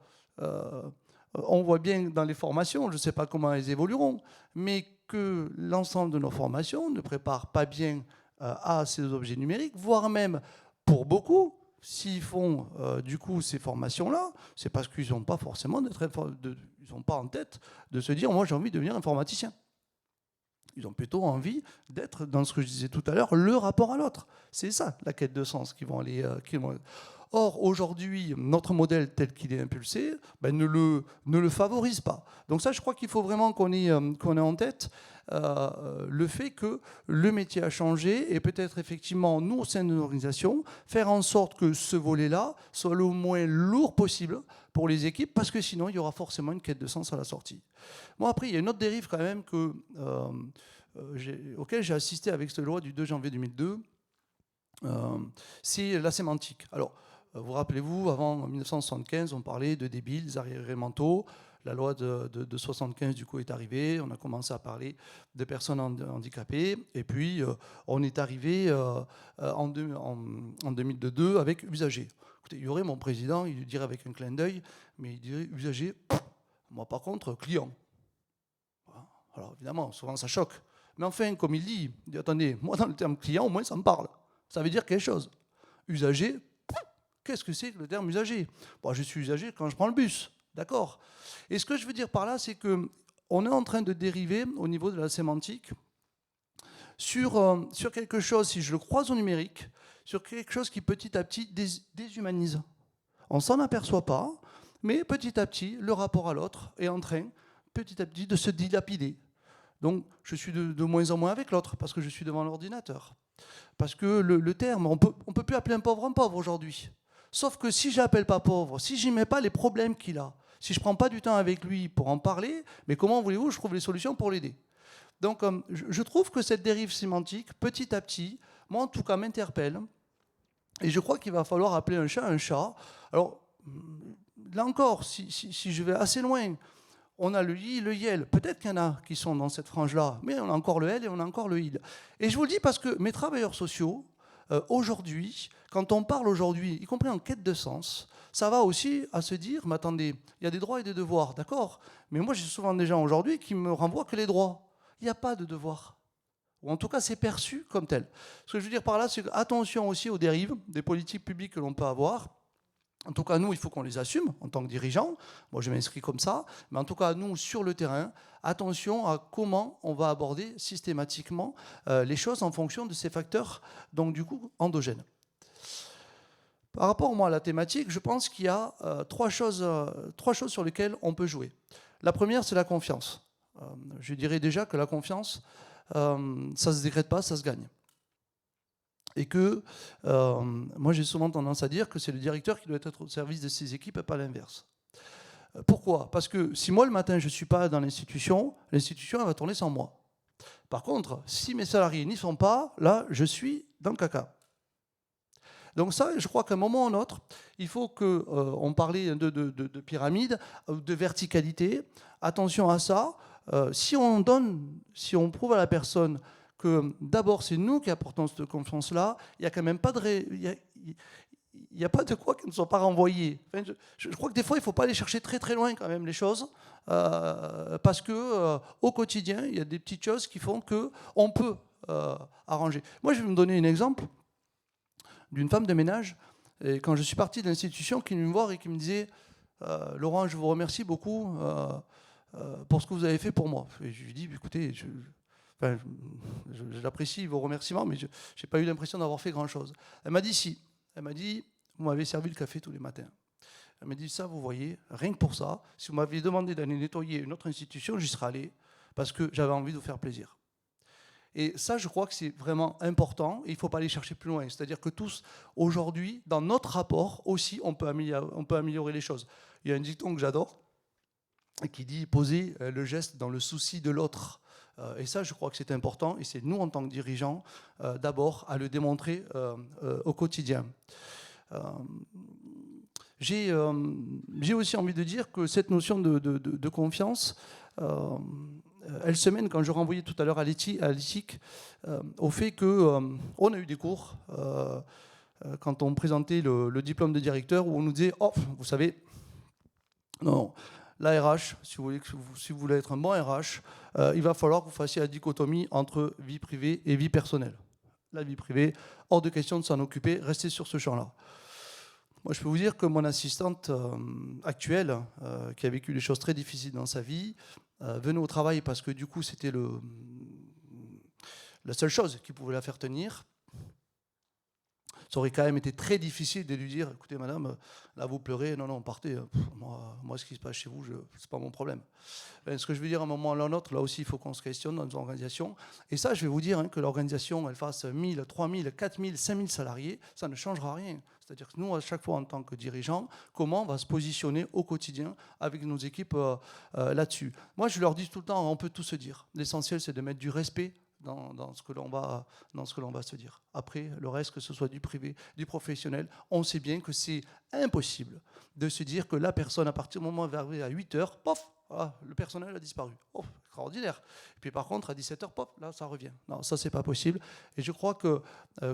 on voit bien dans les formations, je ne sais pas comment elles évolueront, mais que l'ensemble de nos formations ne prépare pas bien à ces objets numériques, voire même pour beaucoup, s'ils font du coup ces formations-là, c'est parce qu'ils n'ont pas forcément ils n'ont pas en tête de se dire moi j'ai envie de devenir informaticien. Ils ont plutôt envie d'être, dans ce que je disais tout à l'heure, le rapport à l'autre. C'est ça la quête de sens qu'ils vont aller. Or, aujourd'hui, notre modèle tel qu'il est impulsé ne le favorise pas. Donc ça, je crois qu'il faut vraiment qu'on ait en tête le fait que le métier a changé et peut-être effectivement, nous, au sein de l'organisation, faire en sorte que ce volet-là soit le moins lourd possible pour les équipes, parce que sinon, il y aura forcément une quête de sens à la sortie. Bon, après, il y a une autre dérive quand même auquel j'ai assisté avec cette loi du 2 janvier 2002, c'est la sémantique. Alors, vous rappelez-vous, avant 1975, on parlait de débiles, arriérés mentaux. La loi de 1975, du coup, est arrivée. On a commencé à parler de personnes handicapées. Et puis, on est arrivé en 2002 avec usagers. Écoutez, il y aurait mon président, il dirait avec un clin d'œil, mais il dirait usagers, moi par contre, client. Alors, évidemment, souvent ça choque. Mais enfin, comme il dit, attendez, moi dans le terme client, au moins ça me parle. Ça veut dire quelque chose. Usager, qu'est-ce que c'est que le terme usager? Bon, je suis usager quand je prends le bus, d'accord. Et ce que je veux dire par là, c'est qu'on est en train de dériver au niveau de la sémantique sur quelque chose, si je le croise au numérique, sur quelque chose qui petit à petit déshumanise. On ne s'en aperçoit pas, mais petit à petit, le rapport à l'autre est en train, petit à petit, de se dilapider. Donc, je suis de moins en moins avec l'autre, parce que je suis devant l'ordinateur. Parce que le terme, on peut plus appeler un pauvre aujourd'hui. Sauf que si je l'appelle pas pauvre, si je n'y mets pas les problèmes qu'il a, si je ne prends pas du temps avec lui pour en parler, mais comment voulez-vous je trouve les solutions pour l'aider? Donc, je trouve que cette dérive sémantique, petit à petit, moi en tout cas, m'interpelle. Et je crois qu'il va falloir appeler un chat un chat. Alors, là encore, si je vais assez loin, on a le i, le yel. Peut-être qu'il y en a qui sont dans cette frange-là, mais on a encore le elle et on a encore le il. Et je vous le dis parce que mes travailleurs sociaux, aujourd'hui, quand on parle aujourd'hui, y compris en quête de sens, ça va aussi à se dire, mais attendez, il y a des droits et des devoirs, d'accord? Mais moi, j'ai souvent des gens aujourd'hui qui me renvoient que les droits. Il n'y a pas de devoirs. Ou en tout cas, c'est perçu comme tel. Ce que je veux dire par là, c'est attention aussi aux dérives des politiques publiques que l'on peut avoir. En tout cas, nous, il faut qu'on les assume en tant que dirigeants. Moi, je m'inscris comme ça. Mais en tout cas, nous, sur le terrain, attention à comment on va aborder systématiquement les choses en fonction de ces facteurs, donc du coup, endogènes. Par rapport, moi, à la thématique, je pense qu'il y a trois choses sur lesquelles on peut jouer. La première, c'est la confiance. Je dirais déjà que la confiance, ça ne se décrète pas, ça se gagne. Et que moi j'ai souvent tendance à dire que c'est le directeur qui doit être au service de ses équipes et pas l'inverse. Pourquoi? Parce que si moi le matin je ne suis pas dans l'institution elle va tourner sans moi. Par contre, si mes salariés n'y sont pas, là je suis dans le caca. Donc ça, je crois qu'à un moment ou un autre, il faut qu'on parlait de pyramide, de verticalité. Attention à ça. Si on prouve à la personne que d'abord c'est nous qui apportons cette confiance-là, il n'y a quand même pas il n'y a pas de quoi qu'elles ne soient pas renvoyées. Enfin, je crois que des fois, il ne faut pas aller chercher très très loin quand même les choses, parce qu'au quotidien, il y a des petites choses qui font qu'on peut arranger. Moi, je vais me donner un exemple d'une femme de ménage, et quand je suis parti de l'institution, qui est venue me voir et qui me disait « Laurent, je vous remercie beaucoup pour ce que vous avez fait pour moi. » Et je lui dis « Écoutez, j'apprécie vos remerciements, mais je n'ai pas eu l'impression d'avoir fait grand-chose. » Elle m'a dit si. Elle m'a dit, vous m'avez servi le café tous les matins. Elle m'a dit, ça, vous voyez, rien que pour ça, si vous m'aviez demandé d'aller nettoyer une autre institution, j'y serais allé, parce que j'avais envie de vous faire plaisir. Et ça, je crois que c'est vraiment important, et il ne faut pas aller chercher plus loin. C'est-à-dire que tous, aujourd'hui, dans notre rapport aussi, on peut améliorer les choses. Il y a un dicton que j'adore, qui dit, poser le geste dans le souci de l'autre. Et ça, je crois que c'est important, et c'est nous, en tant que dirigeants, d'abord, à le démontrer au quotidien. J'ai aussi envie de dire que cette notion de confiance, elle se mène, quand je renvoyais tout à l'heure à l'éthique, au fait qu'on a eu des cours, quand on présentait le diplôme de directeur, où on nous disait « Oh, vous savez, non, la RH, si vous voulez être un bon RH, il va falloir que vous fassiez la dichotomie entre vie privée et vie personnelle. La vie privée, hors de question de s'en occuper, restez sur ce champ-là. » Moi, je peux vous dire que mon assistante actuelle, qui a vécu des choses très difficiles dans sa vie, venait au travail parce que du coup, c'était la seule chose qui pouvait la faire tenir. Ça aurait quand même été très difficile de lui dire, écoutez madame, là vous pleurez, non, partez, moi ce qui se passe chez vous, c'est pas mon problème. Ce que je veux dire à un moment ou à un autre, là aussi il faut qu'on se questionne dans nos organisations. Et ça, je vais vous dire que l'organisation, elle fasse 1000, 3000, 4000, 5000 salariés, ça ne changera rien. C'est-à-dire que nous, à chaque fois en tant que dirigeants, comment on va se positionner au quotidien avec nos équipes là-dessus. Moi, je leur dis tout le temps, on peut tout se dire. L'essentiel, c'est de mettre du respect dans ce que l'on va se dire. Après, le reste, que ce soit du privé, du professionnel, on sait bien que c'est impossible de se dire que la personne, à partir du moment où elle va arriver à 8h, pof, le personnel a disparu. Oh, extraordinaire. Et puis par contre, à 17h, pop, là, ça revient. Non, ça, c'est pas possible. Et je crois que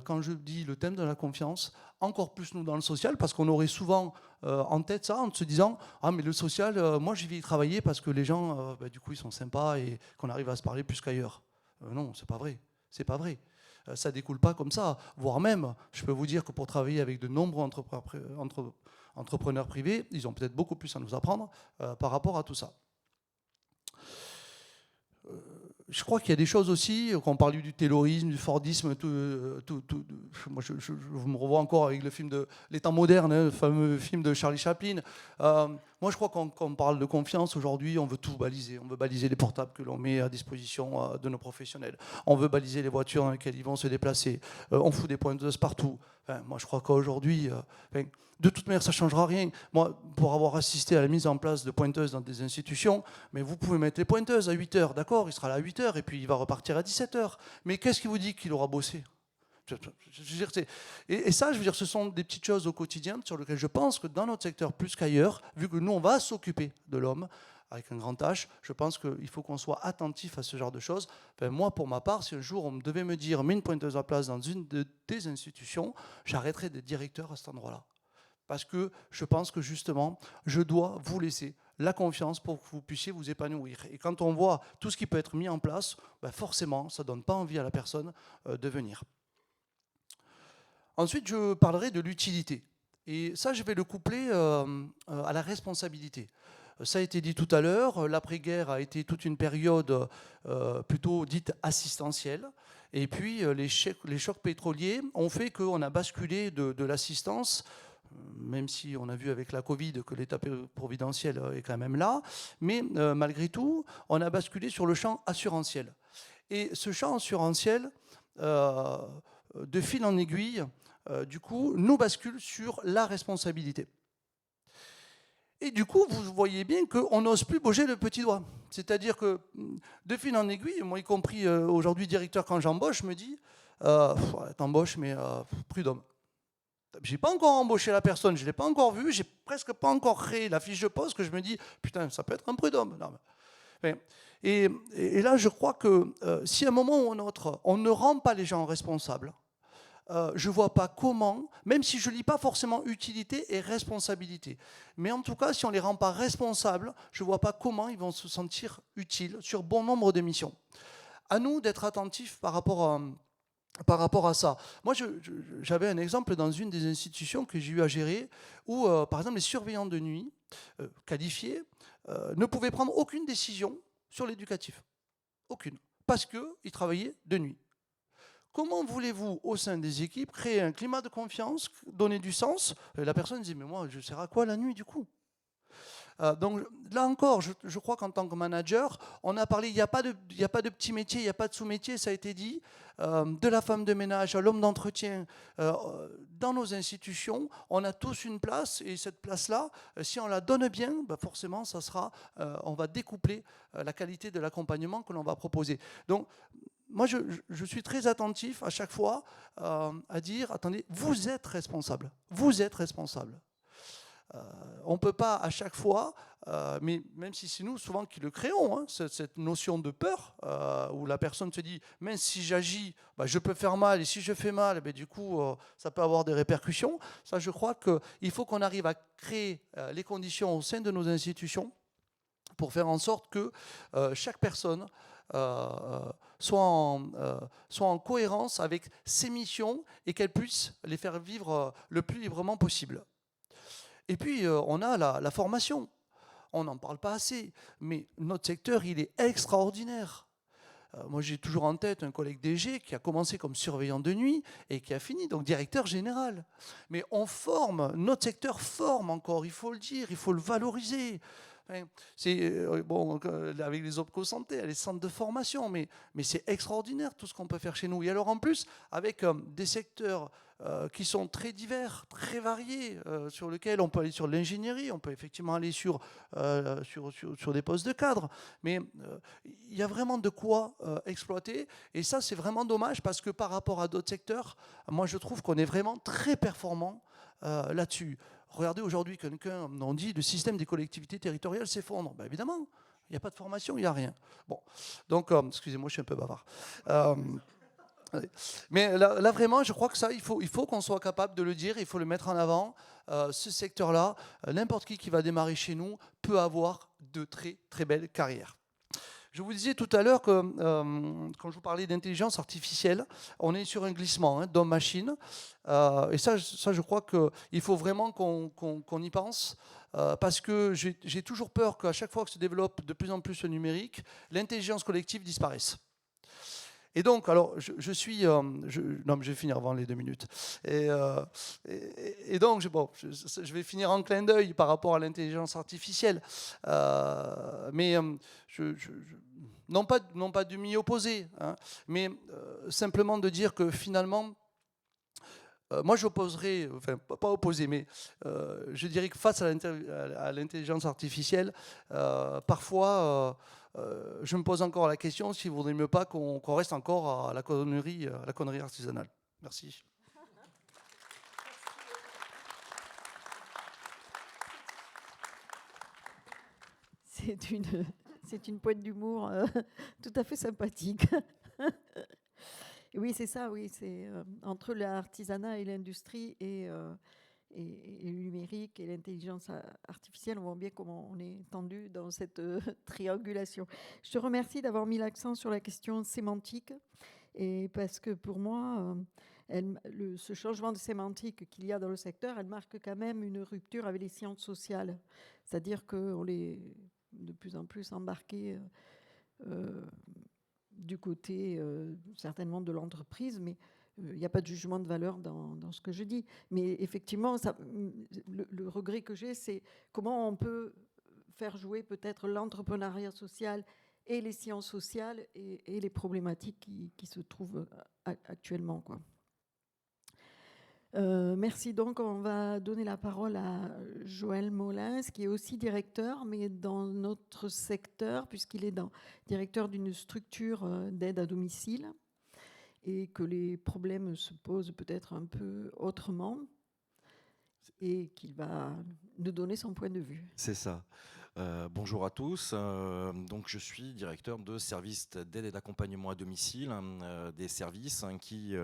quand je dis le thème de la confiance, encore plus nous dans le social, parce qu'on aurait souvent en tête ça, en se disant « Ah, mais le social, moi, j'y vais y travailler parce que les gens, du coup, ils sont sympas et qu'on arrive à se parler plus qu'ailleurs. » Non, c'est pas vrai. C'est pas vrai. Ça ne découle pas comme ça. Voire même, je peux vous dire que pour travailler avec de nombreux entrepreneurs privés, ils ont peut-être beaucoup plus à nous apprendre par rapport à tout ça. Je crois qu'il y a des choses aussi, quand on parle du taylorisme, du fordisme, moi je me revois encore avec le film de Les Temps modernes, hein, le fameux film de Charlie Chaplin. Moi je crois qu'on parle de confiance aujourd'hui, on veut tout baliser. On veut baliser les portables que l'on met à disposition de nos professionnels. On veut baliser les voitures dans lesquelles ils vont se déplacer. On fout des pointeuses partout. Enfin, moi je crois qu'aujourd'hui, de toute manière ça ne changera rien. Moi, pour avoir assisté à la mise en place de pointeuses dans des institutions, mais vous pouvez mettre les pointeuses à 8h, d'accord, il sera là à 8h et puis il va repartir à 17h. Mais qu'est-ce qui vous dit qu'il aura bossé ? Je veux dire, et ça, je veux dire, ce sont des petites choses au quotidien sur lesquelles je pense que dans notre secteur, plus qu'ailleurs, vu que nous, on va s'occuper de l'homme avec un grand H, je pense qu'il faut qu'on soit attentif à ce genre de choses. Enfin, moi, pour ma part, si un jour on devait me dire « mets une pointeuse à place dans une des institutions », j'arrêterais d'être directeur à cet endroit-là. Parce que je pense que justement, je dois vous laisser la confiance pour que vous puissiez vous épanouir. Et quand on voit tout ce qui peut être mis en place, forcément, ça ne donne pas envie à la personne de venir. Ensuite, je parlerai de l'utilité. Et ça, je vais le coupler à la responsabilité. Ça a été dit tout à l'heure, l'après-guerre a été toute une période plutôt dite assistentielle. Et puis, les chocs pétroliers ont fait qu'on a basculé de l'assistance, même si on a vu avec la Covid que l'état providentiel est quand même là, mais malgré tout, on a basculé sur le champ assurantiel. Et ce champ assurantiel, de fil en aiguille, du coup, nous bascule sur la responsabilité. Et du coup, vous voyez bien qu'on n'ose plus bouger le petit doigt. C'est-à-dire que, de fil en aiguille, moi y compris aujourd'hui directeur, quand j'embauche, je me dis, t'embauches, mais prud'homme. Je n'ai pas encore embauché la personne, je ne l'ai pas encore vue, j'ai presque pas encore créé la fiche de poste que je me dis, putain, ça peut être un prud'homme. Et là, je crois que si à un moment ou à un autre, on ne rend pas les gens responsables, je ne vois pas comment, même si je ne lis pas forcément utilité et responsabilité, mais en tout cas, si on ne les rend pas responsables, je ne vois pas comment ils vont se sentir utiles sur bon nombre de missions. À nous d'être attentifs par rapport à ça. Moi, j'avais un exemple dans une des institutions que j'ai eu à gérer, où, par exemple, les surveillants de nuit qualifiés ne pouvaient prendre aucune décision sur l'éducatif. Aucune. Parce qu'ils travaillaient de nuit. Comment voulez-vous, au sein des équipes, créer un climat de confiance, donner du sens ? La personne disait, mais moi, je sers à quoi la nuit, du coup ? Donc là encore, je crois qu'en tant que manager, on a parlé, il n'y a pas de petit métier, il n'y a pas de sous-métier, ça a été dit, de la femme de ménage à l'homme d'entretien. Dans nos institutions, on a tous une place, et cette place-là, si on la donne bien, forcément, ça sera, on va découpler la qualité de l'accompagnement que l'on va proposer. Donc, moi, je suis très attentif à chaque fois à dire, attendez, vous êtes responsable. Vous êtes responsable. On ne peut pas à chaque fois, mais même si c'est nous souvent qui le créons, hein, cette notion de peur, où la personne se dit, même si j'agis, je peux faire mal, et si je fais mal, du coup, ça peut avoir des répercussions. Ça, je crois qu'il faut qu'on arrive à créer les conditions au sein de nos institutions pour faire en sorte que chaque personne soit en cohérence avec ses missions et qu'elle puisse les faire vivre le plus librement possible. Et puis, on a la formation. On n'en parle pas assez, mais notre secteur, il est extraordinaire. Moi, j'ai toujours en tête un collègue DG qui a commencé comme surveillant de nuit et qui a fini donc directeur général. Mais on forme, notre secteur forme encore, il faut le dire, il faut le valoriser. C'est bon, avec les OPCO santé, les centres de formation, mais c'est extraordinaire tout ce qu'on peut faire chez nous. Et alors en plus, avec des secteurs qui sont très divers, très variés, sur lesquels on peut aller sur l'ingénierie, on peut effectivement aller sur des postes de cadre, mais il y a vraiment de quoi exploiter. Et ça, c'est vraiment dommage parce que par rapport à d'autres secteurs, moi je trouve qu'on est vraiment très performant là-dessus. Regardez aujourd'hui, quelqu'un on dit le système des collectivités territoriales s'effondre. Évidemment, il n'y a pas de formation, il n'y a rien. Bon, donc, excusez-moi, je suis un peu bavard. Mais là, vraiment, je crois que ça, il faut qu'on soit capable de le dire, il faut le mettre en avant. Ce secteur-là, n'importe qui va démarrer chez nous peut avoir de très, très belles carrières. Je vous disais tout à l'heure que quand je vous parlais d'intelligence artificielle, on est sur un glissement d'homme-machine. Et ça, je crois qu'il faut vraiment qu'on y pense. Parce que j'ai toujours peur qu'à chaque fois que se développe de plus en plus le numérique, l'intelligence collective disparaisse. Et donc, alors, non, mais je vais finir avant les 2 minutes. Et donc, je vais finir en clin d'œil par rapport à l'intelligence artificielle. Mais non pas de m'y opposer, hein, mais simplement de dire que finalement, moi, j'opposerais, enfin, pas opposer, mais je dirais que face à l'intelligence artificielle, parfois, je me pose encore la question s'il ne vaudrait mieux pas qu'on reste encore à la connerie artisanale. Merci. C'est une pointe d'humour tout à fait sympathique. Oui, c'est ça, oui. C'est entre l'artisanat et l'industrie et le numérique et l'intelligence artificielle, on voit bien comment on est tendu dans cette triangulation. Je te remercie d'avoir mis l'accent sur la question sémantique, et parce que pour moi, ce changement de sémantique qu'il y a dans le secteur, elle marque quand même une rupture avec les sciences sociales. C'est-à-dire qu'on est de plus en plus embarqué du côté certainement de l'entreprise, mais il n'y a pas de jugement de valeur dans ce que je dis. Mais effectivement, le regret que j'ai, c'est comment on peut faire jouer peut-être l'entrepreneuriat social et les sciences sociales et les problématiques qui se trouvent actuellement, quoi. Merci. Donc, on va donner la parole à Joël Molins, qui est aussi directeur, mais dans notre secteur, puisqu'il est directeur d'une structure d'aide à domicile, et que les problèmes se posent peut-être un peu autrement, et qu'il va nous donner son point de vue. C'est ça. Bonjour à tous. Donc je suis directeur de services d'aide et d'accompagnement à domicile, des services qui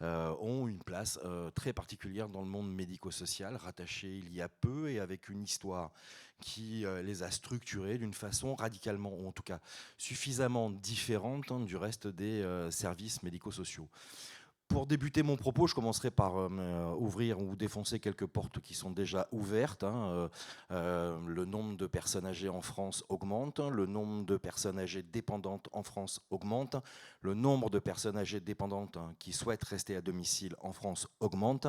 ont une place très particulière dans le monde médico-social, rattaché il y a peu et avec une histoire qui les a structurés d'une façon radicalement, ou en tout cas suffisamment différente du reste des services médico-sociaux. Pour débuter mon propos, je commencerai par ouvrir ou défoncer quelques portes qui sont déjà ouvertes. Le nombre de personnes âgées en France augmente, le nombre de personnes âgées dépendantes en France augmente, le nombre de personnes âgées dépendantes qui souhaitent rester à domicile en France augmente.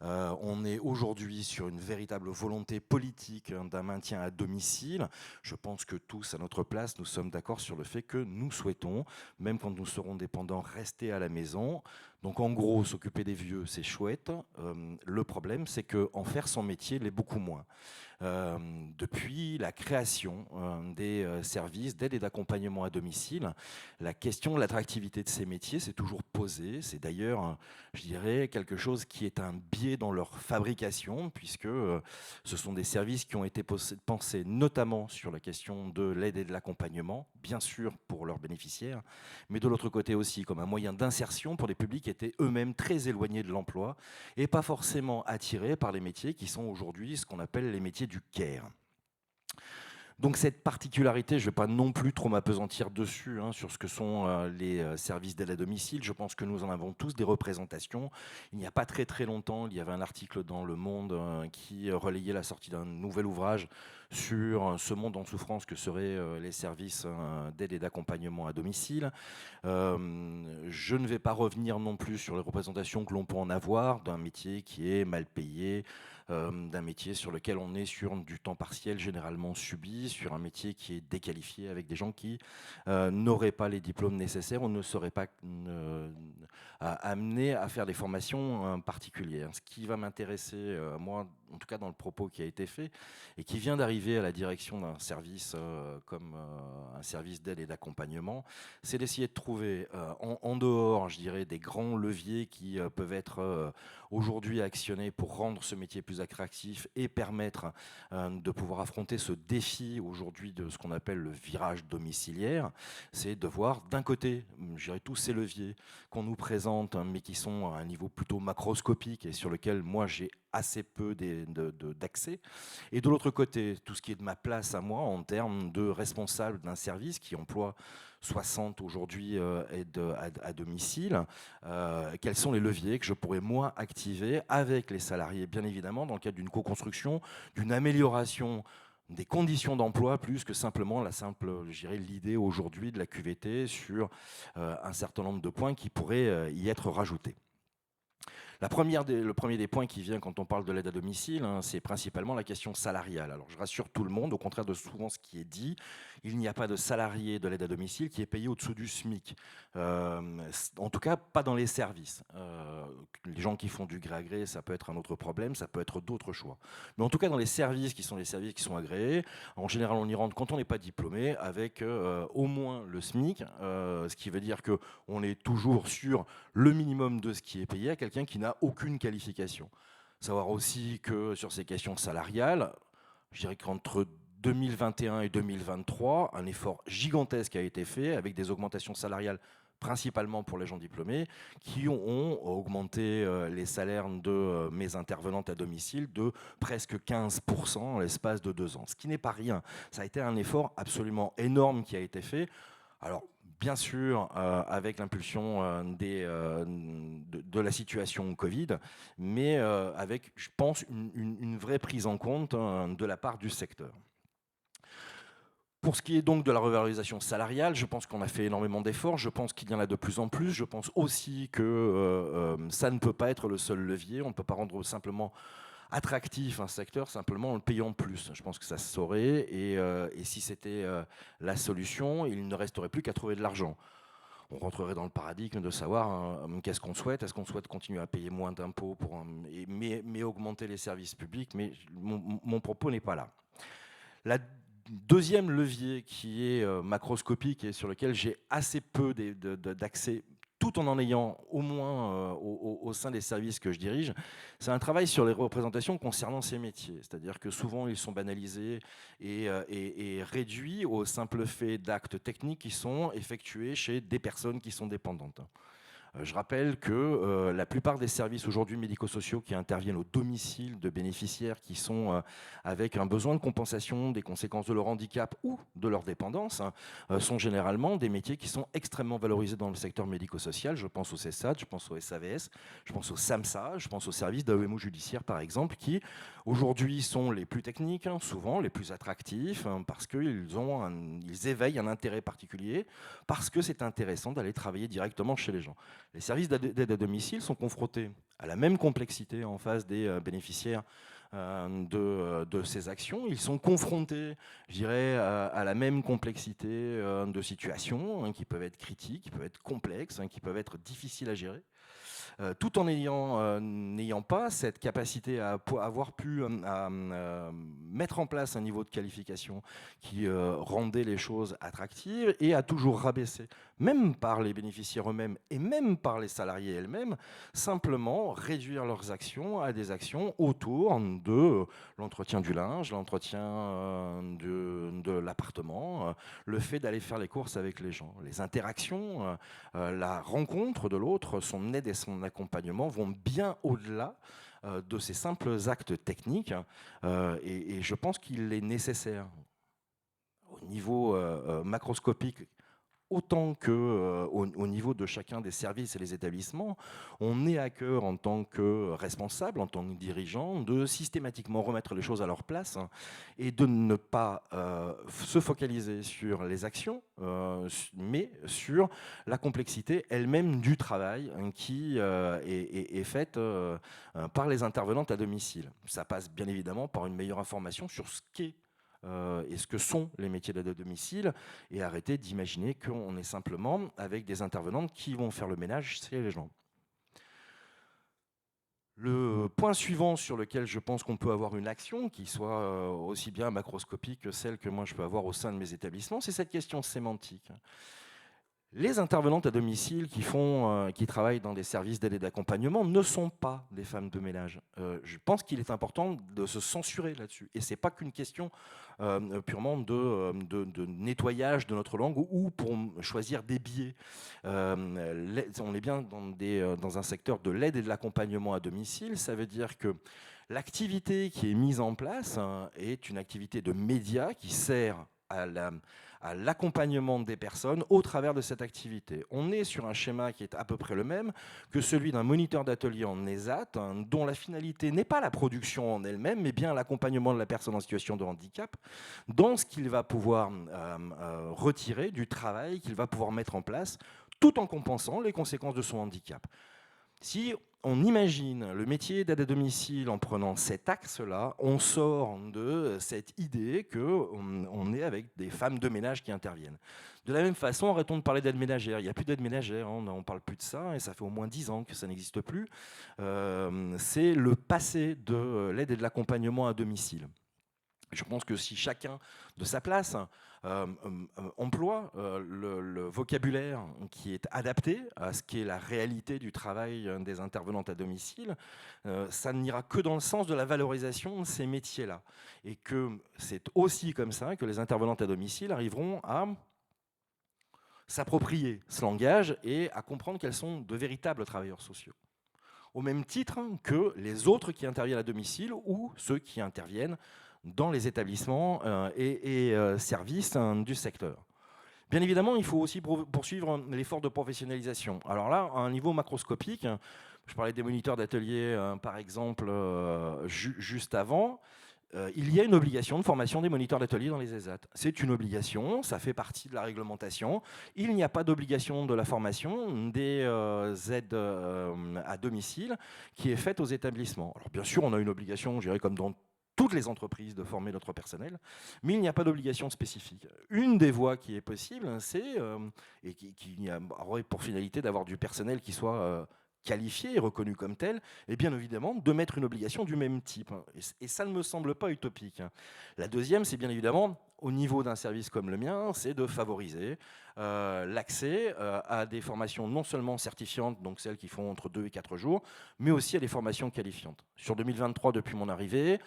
On est aujourd'hui sur une véritable volonté politique d'un maintien à domicile. Je pense que tous, à notre place, nous sommes d'accord sur le fait que nous souhaitons, même quand nous serons dépendants, rester à la maison. Donc en gros, s'occuper des vieux, c'est chouette. Le problème, c'est qu'en faire son métier l'est beaucoup moins. Depuis la création des services d'aide et d'accompagnement à domicile, la question de l'attractivité de ces métiers s'est toujours posée. C'est d'ailleurs, je dirais, quelque chose qui est un biais dans leur fabrication, puisque ce sont des services qui ont été pensés notamment sur la question de l'aide et de l'accompagnement, bien sûr pour leurs bénéficiaires, mais de l'autre côté aussi comme un moyen d'insertion pour des publics qui étaient eux-mêmes très éloignés de l'emploi et pas forcément attirés par les métiers qui sont aujourd'hui ce qu'on appelle les métiers du care. Donc cette particularité, je ne vais pas non plus trop m'apesantir dessus sur ce que sont les services d'aide à domicile. Je pense que nous en avons tous des représentations. Il n'y a pas très très longtemps, il y avait un article dans Le Monde qui relayait la sortie d'un nouvel ouvrage sur ce monde en souffrance que seraient les services d'aide et d'accompagnement à domicile. Je ne vais pas revenir non plus sur les représentations que l'on peut en avoir d'un métier qui est mal payé, d'un métier sur lequel on est sur du temps partiel généralement subi, sur un métier qui est déqualifié avec des gens qui n'auraient pas les diplômes nécessaires ou ne seraient pas amenés à faire des formations particulières. Ce qui va m'intéresser, moi, en tout cas dans le propos qui a été fait, et qui vient d'arriver à la direction d'un service comme un service d'aide et d'accompagnement, c'est d'essayer de trouver en dehors, je dirais, des grands leviers qui peuvent être aujourd'hui actionnés pour rendre ce métier plus attractif et permettre de pouvoir affronter ce défi aujourd'hui de ce qu'on appelle le virage domiciliaire. C'est de voir d'un côté, je dirais, tous ces leviers qu'on nous présente, mais qui sont à un niveau plutôt macroscopique et sur lequel moi j'ai assez peu d'accès. Et de l'autre côté, tout ce qui est de ma place à moi en termes de responsable d'un service qui emploie 60 aujourd'hui aides à domicile. Quels sont les leviers que je pourrais moi activer avec les salariés, bien évidemment, dans le cadre d'une co-construction, d'une amélioration des conditions d'emploi, plus que simplement je dirais, l'idée aujourd'hui de la QVT sur un certain nombre de points qui pourraient y être rajoutés. Le premier des points qui vient quand on parle de l'aide à domicile, c'est principalement la question salariale. Alors je rassure tout le monde, au contraire de souvent ce qui est dit, il n'y a pas de salarié de l'aide à domicile qui est payé au-dessous du SMIC. En tout cas, pas dans les services. Les gens qui font du gré à gré, ça peut être un autre problème, ça peut être d'autres choix. Mais en tout cas, dans les services qui sont agréés, en général, on y rentre quand on n'est pas diplômé avec au moins le SMIC, ce qui veut dire qu'on est toujours sur le minimum de ce qui est payé à quelqu'un qui n'a aucune qualification. Savoir aussi que sur ces questions salariales, je dirais qu'entre 2021 et 2023, un effort gigantesque a été fait avec des augmentations salariales principalement pour les gens diplômés, qui ont augmenté les salaires de mes intervenantes à domicile de presque 15% en l'espace de 2 ans. Ce qui n'est pas rien. Ça a été un effort absolument énorme qui a été fait. Alors, bien sûr, avec l'impulsion de la situation Covid, mais avec, je pense, une vraie prise en compte de la part du secteur. Pour ce qui est donc de la revalorisation salariale, je pense qu'on a fait énormément d'efforts, je pense qu'il y en a de plus en plus, je pense aussi que ça ne peut pas être le seul levier, on ne peut pas rendre simplement attractif un secteur simplement en le payant plus. Je pense que ça se saurait et si c'était la solution, il ne resterait plus qu'à trouver de l'argent. On rentrerait dans le paradigme de savoir qu'est-ce qu'on souhaite. Est-ce qu'on souhaite continuer à payer moins d'impôts mais augmenter les services publics? Mais mon propos n'est pas là. La deuxième levier qui est macroscopique et sur lequel j'ai assez peu d'accès, tout en ayant au moins au sein des services que je dirige, c'est un travail sur les représentations concernant ces métiers. C'est-à-dire que souvent, ils sont banalisés et réduits au simple fait d'actes techniques qui sont effectués chez des personnes qui sont dépendantes. Je rappelle que la plupart des services aujourd'hui médico-sociaux qui interviennent au domicile de bénéficiaires qui sont avec un besoin de compensation des conséquences de leur handicap ou de leur dépendance sont généralement des métiers qui sont extrêmement valorisés dans le secteur médico-social. Je pense au CESAD, je pense au SAVS, je pense au SAMSA, je pense aux services d'AEMO judiciaire par exemple, qui aujourd'hui sont les plus techniques, souvent les plus attractifs, parce qu'ils éveillent un intérêt particulier, parce que c'est intéressant d'aller travailler directement chez les gens. Les services d'aide à domicile sont confrontés à la même complexité en face des bénéficiaires de ces actions. Ils sont confrontés, je dirais, à la même complexité de situations qui peuvent être critiques, qui peuvent être complexes, qui peuvent être difficiles à gérer. Tout en n'ayant pas cette capacité à avoir pu mettre en place un niveau de qualification qui rendait les choses attractives et à toujours rabaisser, même par les bénéficiaires eux-mêmes et même par les salariés elles-mêmes, simplement réduire leurs actions à des actions autour de l'entretien du linge, l'entretien de l'appartement, le fait d'aller faire les courses avec les gens. Les interactions, la rencontre de l'autre, son aide et son accompagnement vont bien au-delà de ces simples actes techniques et je pense qu'il est nécessaire au niveau macroscopique autant qu'au niveau de chacun des services et des établissements, on est à cœur en tant que responsable, en tant que dirigeant, de systématiquement remettre les choses à leur place et de ne pas se focaliser sur les actions, mais sur la complexité elle-même du travail qui est faite par les intervenantes à domicile. Ça passe bien évidemment par une meilleure information sur ce qu'est et ce que sont les métiers d'aide à domicile et arrêter d'imaginer qu'on est simplement avec des intervenantes qui vont faire le ménage chez les gens. Le point suivant sur lequel je pense qu'on peut avoir une action qui soit aussi bien macroscopique que celle que moi je peux avoir au sein de mes établissements, c'est cette question sémantique. Les intervenantes à domicile qui travaillent dans des services d'aide et d'accompagnement ne sont pas des femmes de ménage. Je pense qu'il est important de se censurer là-dessus. Et ce n'est pas qu'une question purement de nettoyage de notre langue ou pour choisir des biais. On est bien dans un secteur de l'aide et de l'accompagnement à domicile. Ça veut dire que L'activité qui est mise en place est une activité de média qui sert à l'accompagnement des personnes au travers de cette activité. On est sur un schéma qui est à peu près le même que celui d'un moniteur d'atelier en ESAT, dont la finalité n'est pas la production en elle-même, mais bien l'accompagnement de la personne en situation de handicap dans ce qu'il va pouvoir retirer du travail qu'il va pouvoir mettre en place, tout en compensant les conséquences de son handicap. Si on imagine le métier d'aide à domicile en prenant cet axe-là, on sort de cette idée qu'on est avec des femmes de ménage qui interviennent. De la même façon, arrêtons de parler d'aide ménagère. Il n'y a plus d'aide ménagère, on ne parle plus de ça, et ça fait au moins 10 ans que ça n'existe plus. C'est le passé de l'aide et de l'accompagnement à domicile. Je pense que si chacun de sa place emploie le vocabulaire qui est adapté à ce qui est la réalité du travail des intervenantes à domicile, ça n'ira que dans le sens de la valorisation de ces métiers-là. Et que c'est aussi comme ça que les intervenantes à domicile arriveront à s'approprier ce langage et à comprendre qu'elles sont de véritables travailleurs sociaux. Au même titre que les autres qui interviennent à domicile ou ceux qui interviennent dans les établissements et services du secteur. Bien évidemment, il faut aussi poursuivre l'effort de professionnalisation. Alors là, à un niveau macroscopique, je parlais des moniteurs d'atelier par exemple juste avant, il y a une obligation de formation des moniteurs d'atelier dans les ESAT. C'est une obligation, ça fait partie de la réglementation. Il n'y a pas d'obligation de la formation des aides à domicile qui est faite aux établissements. Alors bien sûr, on a une obligation, je dirais comme dans toutes les entreprises de former notre personnel, mais il n'y a pas d'obligation spécifique. Une des voies qui est possible, c'est, et qui aurait pour finalité d'avoir du personnel qui soit qualifié et reconnu comme tel, et bien évidemment de mettre une obligation du même type. Et ça ne me semble pas utopique. La deuxième, c'est bien évidemment, au niveau d'un service comme le mien, c'est de favoriser l'accès à des formations non seulement certifiantes, donc celles qui font entre 2 et 4 jours, mais aussi à des formations qualifiantes. Sur 2023, depuis mon arrivée,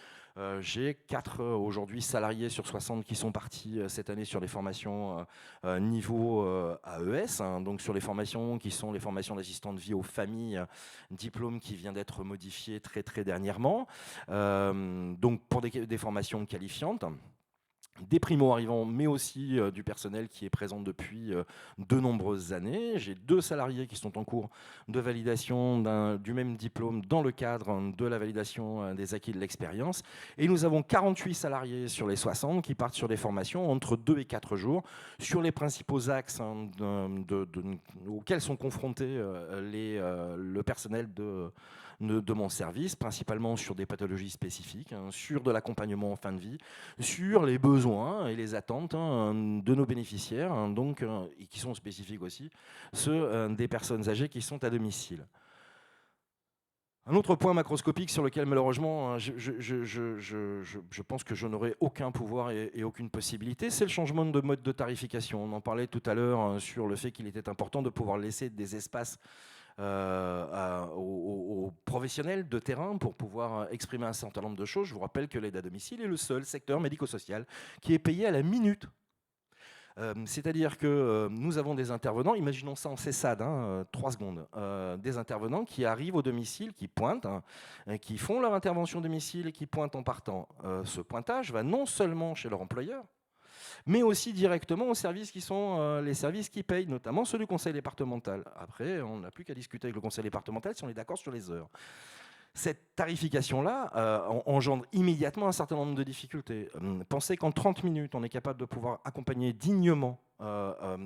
j'ai 4 aujourd'hui salariés sur 60 qui sont partis cette année sur les formations niveau AES, donc sur les formations qui sont les formations d'assistante de vie aux familles, diplôme qui vient d'être modifié très dernièrement, donc pour des formations qualifiantes. Des primo-arrivants, mais aussi du personnel qui est présent depuis de nombreuses années. J'ai 2 salariés qui sont en cours de validation du même diplôme dans le cadre de la validation des acquis de l'expérience. Et nous avons 48 salariés sur les 60 qui partent sur des formations entre 2 et 4 jours sur les principaux axes auxquels sont confrontés le personnel de mon service, principalement sur des pathologies spécifiques, sur de l'accompagnement en fin de vie, sur les besoins et les attentes de nos bénéficiaires, donc, et qui sont spécifiques aussi, ceux des personnes âgées qui sont à domicile. Un autre point macroscopique sur lequel malheureusement je pense que je n'aurai aucun pouvoir et aucune possibilité, c'est le changement de mode de tarification. On en parlait tout à l'heure sur le fait qu'il était important de pouvoir laisser des espaces aux professionnels de terrain pour pouvoir exprimer un certain nombre de choses. Je vous rappelle que l'aide à domicile est le seul secteur médico-social qui est payé à la minute. C'est-à-dire que nous avons des intervenants, imaginons ça en CESAD, 3 secondes, des intervenants qui arrivent au domicile, qui pointent, qui font leur intervention au domicile et qui pointent en partant. Ce pointage va non seulement chez leur employeur, mais aussi directement aux services qui sont les services qui payent, notamment ceux du conseil départemental. Après, on n'a plus qu'à discuter avec le conseil départemental si on est d'accord sur les heures. Cette tarification-là engendre immédiatement un certain nombre de difficultés. Pensez qu'en 30 minutes, on est capable de pouvoir accompagner dignement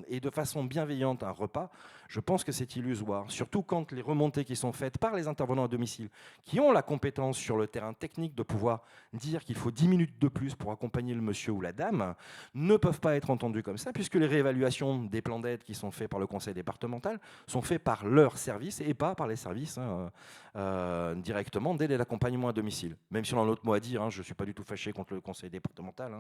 et de façon bienveillante un repas, je pense que c'est illusoire. Surtout quand les remontées qui sont faites par les intervenants à domicile, qui ont la compétence sur le terrain technique de pouvoir dire qu'il faut 10 minutes de plus pour accompagner le monsieur ou la dame, ne peuvent pas être entendues comme ça, puisque les réévaluations des plans d'aide qui sont faits par le conseil départemental sont faits par leur service et pas par les services directement d'aide et d'accompagnement à domicile. Même si on a un autre mot à dire, je ne suis pas du tout fâché contre le conseil départemental,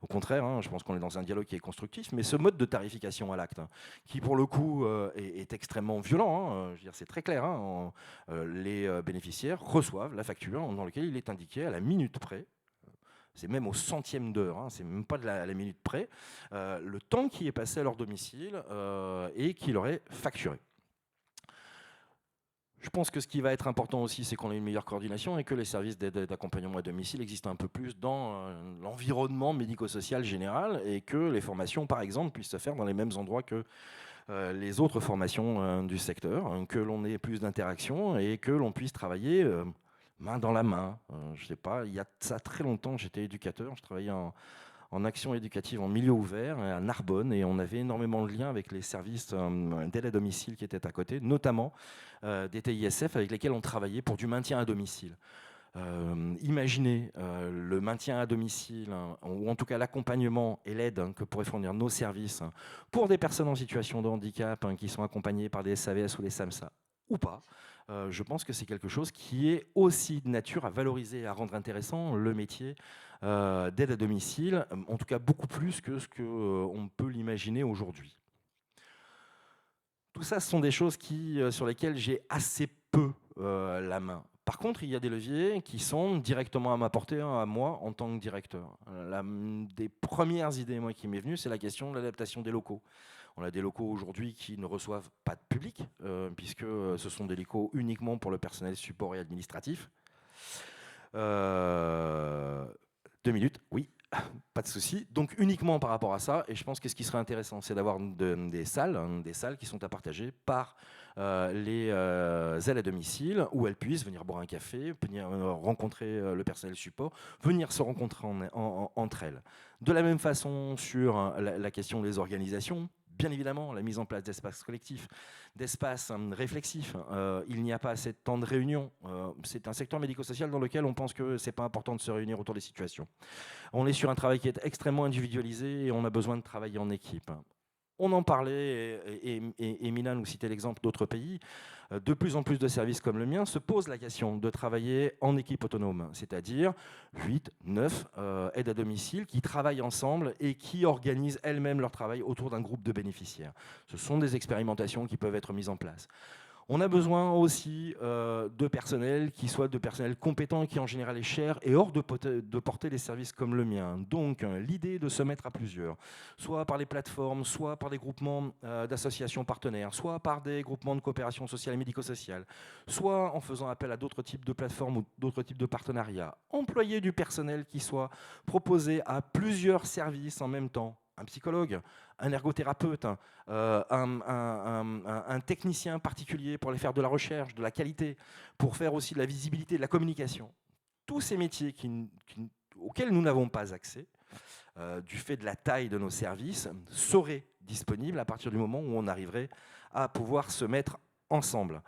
au contraire, je pense qu'on est dans un dialogue qui est constructif, mais ce mode de tarification à l'acte, qui pour le coup est extrêmement violent, je veux dire, c'est très clair, les bénéficiaires reçoivent la facture dans laquelle il est indiqué à la minute près, c'est même au centième d'heure, c'est même pas de la minute près, le temps qui est passé à leur domicile et qui leur est facturé. Je pense que ce qui va être important aussi, c'est qu'on ait une meilleure coordination et que les services d'aide et d'accompagnement à domicile existent un peu plus dans l'environnement médico-social général et que les formations, par exemple, puissent se faire dans les mêmes endroits que les autres formations du secteur, que l'on ait plus d'interaction et que l'on puisse travailler main dans la main. Je ne sais pas, il y a ça très longtemps, j'étais éducateur, je travaillais en action éducative en milieu ouvert à Narbonne et on avait énormément de liens avec les services d'aide à domicile qui étaient à côté, notamment des TISF avec lesquels on travaillait pour du maintien à domicile. Imaginez le maintien à domicile ou en tout cas l'accompagnement et l'aide que pourraient fournir nos services pour des personnes en situation de handicap qui sont accompagnées par des SAVS ou les SAMSA ou pas. Je pense que c'est quelque chose qui est aussi de nature à valoriser et à rendre intéressant le métier d'aide à domicile, en tout cas beaucoup plus que ce qu'on peut l'imaginer aujourd'hui. Tout ça, ce sont des choses sur lesquelles j'ai assez peu la main. Par contre, il y a des leviers qui sont directement à ma portée, à moi, en tant que directeur. Des premières idées moi, qui m'est venue, c'est la question de l'adaptation des locaux. On a des locaux aujourd'hui qui ne reçoivent pas de public, puisque ce sont des locaux uniquement pour le personnel support et administratif. 2 minutes, oui, pas de souci. Donc uniquement par rapport à ça, et je pense que ce qui serait intéressant, c'est d'avoir des salles qui sont à partager par les aides à domicile, où elles puissent venir boire un café, venir rencontrer le personnel support, venir se rencontrer entre elles. De la même façon sur la question des organisations, bien évidemment, la mise en place d'espaces collectifs, d'espaces réflexifs. Il n'y a pas assez de temps de réunion. C'est un secteur médico-social dans lequel on pense que ce n'est pas important de se réunir autour des situations. On est sur un travail qui est extrêmement individualisé et on a besoin de travailler en équipe. On en parlait, et Milan nous citait l'exemple d'autres pays. De plus en plus de services comme le mien se posent la question de travailler en équipe autonome, c'est-à-dire 8, 9 aides à domicile qui travaillent ensemble et qui organisent elles-mêmes leur travail autour d'un groupe de bénéficiaires. Ce sont des expérimentations qui peuvent être mises en place. On a besoin aussi de personnel qui soit de personnel compétent et qui en général est cher et hors de porter des services comme le mien. Donc l'idée de se mettre à plusieurs, soit par les plateformes, soit par des groupements d'associations partenaires, soit par des groupements de coopération sociale et médico-sociale, soit en faisant appel à d'autres types de plateformes ou d'autres types de partenariats, employer du personnel qui soit proposé à plusieurs services en même temps, un psychologue, un ergothérapeute, un technicien particulier pour aller faire de la recherche, de la qualité, pour faire aussi de la visibilité, de la communication. Tous ces métiers auxquels nous n'avons pas accès, du fait de la taille de nos services, seraient disponibles à partir du moment où on arriverait à pouvoir se mettre ensemble.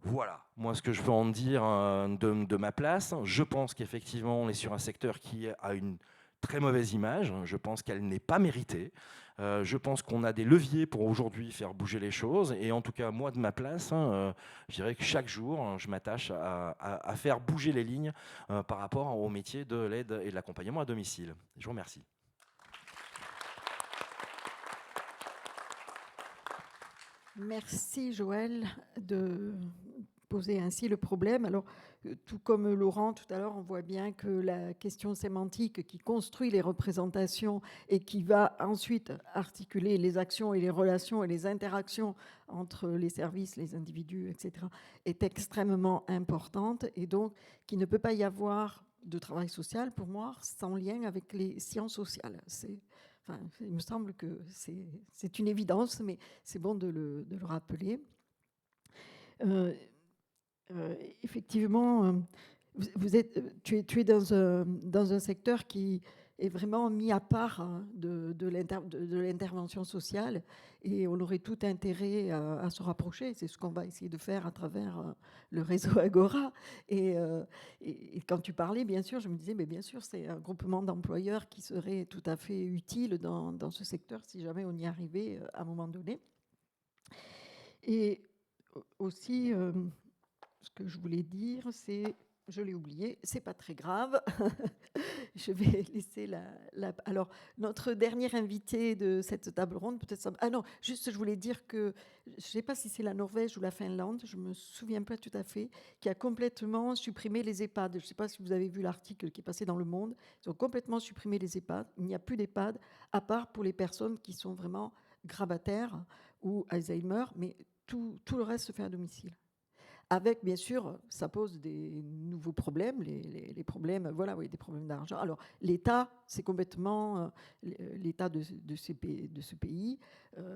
Voilà, moi ce que je peux en dire de ma place. Je pense qu'effectivement on est sur un secteur qui a une très mauvaise image, je pense qu'elle n'est pas méritée. Je pense qu'on a des leviers pour aujourd'hui faire bouger les choses. Et en tout cas, moi, de ma place, je dirais que chaque jour, je m'attache à faire bouger les lignes par rapport au métier de l'aide et de l'accompagnement à domicile. Je vous remercie. Merci Joël de poser ainsi le problème. Alors, tout comme Laurent tout à l'heure, on voit bien que la question sémantique qui construit les représentations et qui va ensuite articuler les actions et les relations et les interactions entre les services, les individus, etc., est extrêmement importante et donc qu'il ne peut pas y avoir de travail social, pour moi, sans lien avec les sciences sociales. Enfin, il me semble que c'est une évidence, mais c'est bon de le rappeler. Effectivement, tu es dans un secteur qui est vraiment mis à part de l'intervention sociale et on aurait tout intérêt à se rapprocher. C'est ce qu'on va essayer de faire à travers le réseau Agora. Et quand tu parlais, bien sûr, je me disais, mais bien sûr, c'est un groupement d'employeurs qui serait tout à fait utile dans ce secteur si jamais on y arrivait à un moment donné. Et aussi... ce que je voulais dire, c'est, je l'ai oublié, c'est pas très grave. Je vais laisser Alors, notre dernier invité de cette table ronde, peut-être ça... Ah non, juste, je voulais dire que, je ne sais pas si c'est la Norvège ou la Finlande, je ne me souviens pas tout à fait, qui a complètement supprimé les EHPAD. Je ne sais pas si vous avez vu l'article qui est passé dans Le Monde. Ils ont complètement supprimé les EHPAD. Il n'y a plus d'EHPAD, à part pour les personnes qui sont vraiment grabataires ou Alzheimer, mais tout le reste se fait à domicile. Avec, bien sûr, ça pose des nouveaux problèmes, les problèmes, voilà, oui, des problèmes d'argent. Alors, l'État, c'est complètement, l'État de ce pays,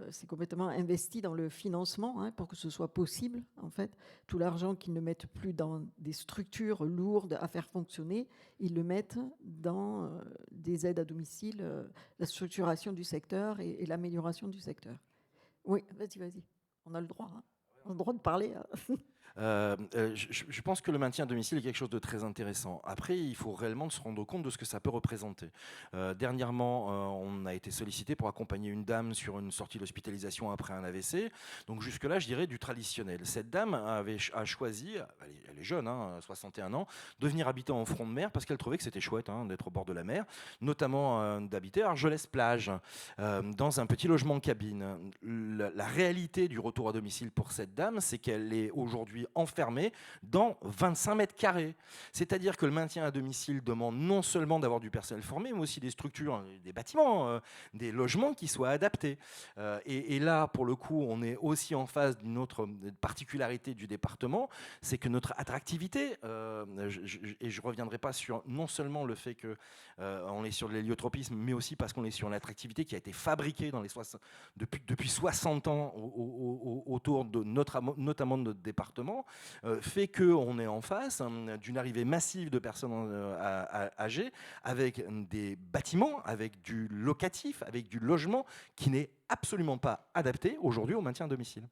c'est complètement investi dans le financement, hein, pour que ce soit possible, en fait. Tout l'argent qu'ils ne mettent plus dans des structures lourdes à faire fonctionner, ils le mettent dans des aides à domicile, la structuration du secteur et l'amélioration du secteur. Oui, vas-y, on a le droit, hein. On a le droit de parler. Hein. Je pense que le maintien à domicile est quelque chose de très intéressant. Après, il faut réellement se rendre compte de ce que ça peut représenter. Dernièrement, on a été sollicité pour accompagner une dame sur une sortie d'hospitalisation après un AVC. Donc jusque-là, je dirais du traditionnel. Cette dame a choisi, elle est jeune, hein, 61 ans, de venir habiter en front de mer parce qu'elle trouvait que c'était chouette, hein, d'être au bord de la mer, notamment d'habiter à Argelès-Plage, dans un petit logement cabine. La réalité du retour à domicile pour cette dame, c'est qu'elle est aujourd'hui enfermée dans 25 mètres carrés. C'est-à-dire que le maintien à domicile demande non seulement d'avoir du personnel formé, mais aussi des structures, des bâtiments, des logements qui soient adaptés. Et là, pour le coup, on est aussi en face d'une autre particularité du département, c'est que notre attractivité, et je ne reviendrai pas sur non seulement le fait qu'on est sur de l'héliotropisme, mais aussi parce qu'on est sur l'attractivité qui a été fabriquée dans depuis 60 ans autour de notamment de notre département, fait qu'on est en face d'une arrivée massive de personnes âgées, avec des bâtiments, avec du locatif, avec du logement qui n'est absolument pas adapté aujourd'hui au maintien à domicile.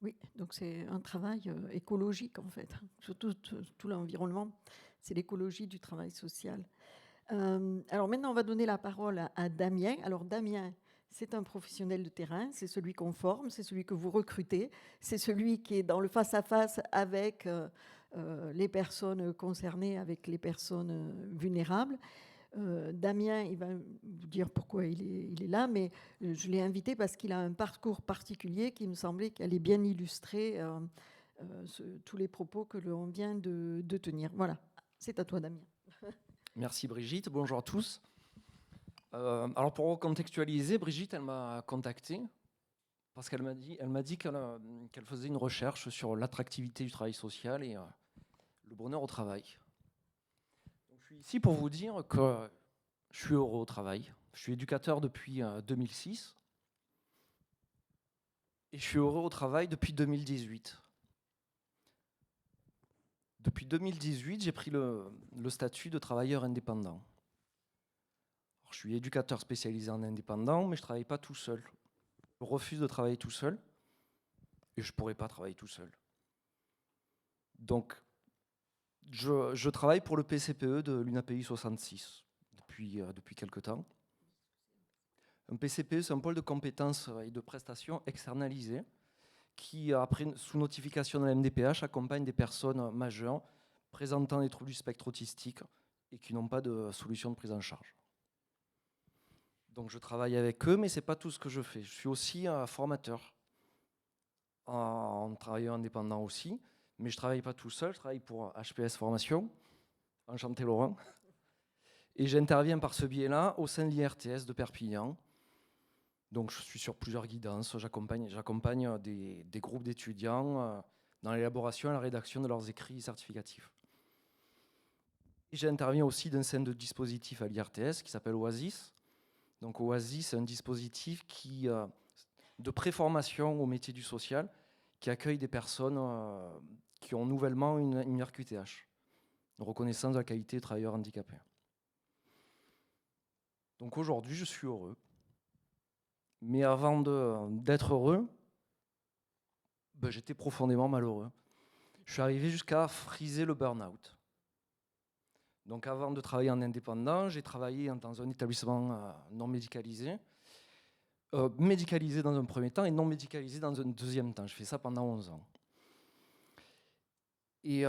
Oui, donc c'est un travail écologique en fait, surtout tout l'environnement, c'est l'écologie du travail social. Alors maintenant, on va donner la parole à Damien. Alors Damien, c'est un professionnel de terrain, c'est celui qu'on forme, c'est celui que vous recrutez, c'est celui qui est dans le face-à-face avec les personnes concernées, avec les personnes vulnérables. Damien, il va vous dire pourquoi il est là, mais je l'ai invité parce qu'il a un parcours particulier qui me semblait qu'il allait bien illustrer tous les propos que l'on vient de tenir. Voilà, c'est à toi Damien. Merci Brigitte, bonjour à tous. Alors pour recontextualiser, Brigitte, elle m'a contacté parce qu'elle m'a dit qu'elle faisait une recherche sur l'attractivité du travail social et le bonheur au travail. Donc, je suis ici pour vous dire que je suis heureux au travail. Je suis éducateur depuis 2006 et je suis heureux au travail depuis 2018. Depuis 2018, j'ai pris le statut de travailleur indépendant. Alors, je suis éducateur spécialisé en indépendant, mais je ne travaille pas tout seul. Je refuse de travailler tout seul et je ne pourrais pas travailler tout seul. Donc, je travaille pour le PCPE de l'UNAPI 66 depuis quelque temps. Un PCPE, c'est un pôle de compétences et de prestations externalisées qui, après, sous notification de la MDPH, accompagne des personnes majeures présentant des troubles du spectre autistique et qui n'ont pas de solution de prise en charge. Donc je travaille avec eux, mais ce n'est pas tout ce que je fais. Je suis aussi formateur, en travailleur indépendant aussi, mais je ne travaille pas tout seul, je travaille pour HPS Formation, enchanté Laurent, et j'interviens par ce biais-là au sein de l'IRTS de Perpignan. Donc je suis sur plusieurs guidances, j'accompagne des groupes d'étudiants dans l'élaboration et la rédaction de leurs écrits certificatifs. Et j'interviens aussi d'un sein de dispositif à l'IRTS qui s'appelle Oasis. Donc Oasis, c'est un dispositif de préformation au métier du social qui accueille des personnes qui ont nouvellement une RQTH, une reconnaissance de la qualité des travailleurs handicapés. Donc aujourd'hui, je suis heureux. Mais avant d'être heureux, j'étais profondément malheureux. Je suis arrivé jusqu'à friser le burn-out. Donc avant de travailler en indépendant, j'ai travaillé dans un établissement non médicalisé, médicalisé dans un premier temps et non médicalisé dans un deuxième temps. J'ai fait ça pendant 11 ans. Et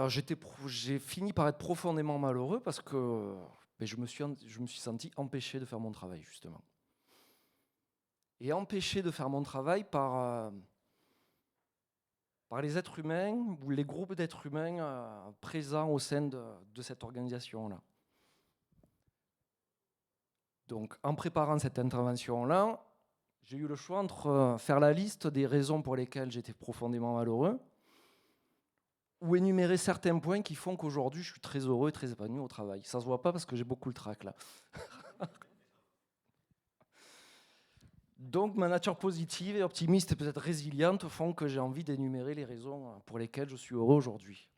j'ai fini par être profondément malheureux parce que je me suis senti empêché de faire mon travail, justement. Et empêché de faire mon travail par les êtres humains ou les groupes d'êtres humains présents au sein de cette organisation-là. Donc, en préparant cette intervention-là, j'ai eu le choix entre faire la liste des raisons pour lesquelles j'étais profondément malheureux ou énumérer certains points qui font qu'aujourd'hui, je suis très heureux et très épanoui au travail. Ça ne se voit pas parce que j'ai beaucoup le trac là. Donc, ma nature positive et optimiste et peut-être résiliente font que j'ai envie d'énumérer les raisons pour lesquelles je suis heureux aujourd'hui.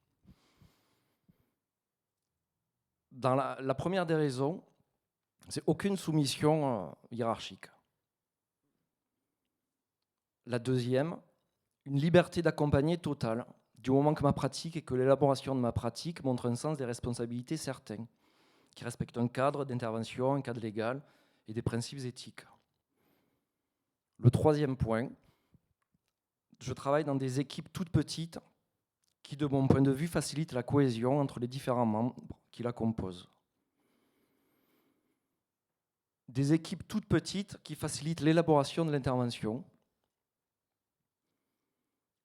Dans la première des raisons, c'est aucune soumission hiérarchique. La deuxième, une liberté d'accompagner totale, du moment que ma pratique et que l'élaboration de ma pratique montre un sens des responsabilités certains, qui respectent un cadre d'intervention, un cadre légal et des principes éthiques. Le troisième point, je travaille dans des équipes toutes petites qui, de mon point de vue, facilitent la cohésion entre les différents membres qui la composent. Des équipes toutes petites qui facilitent l'élaboration de l'intervention.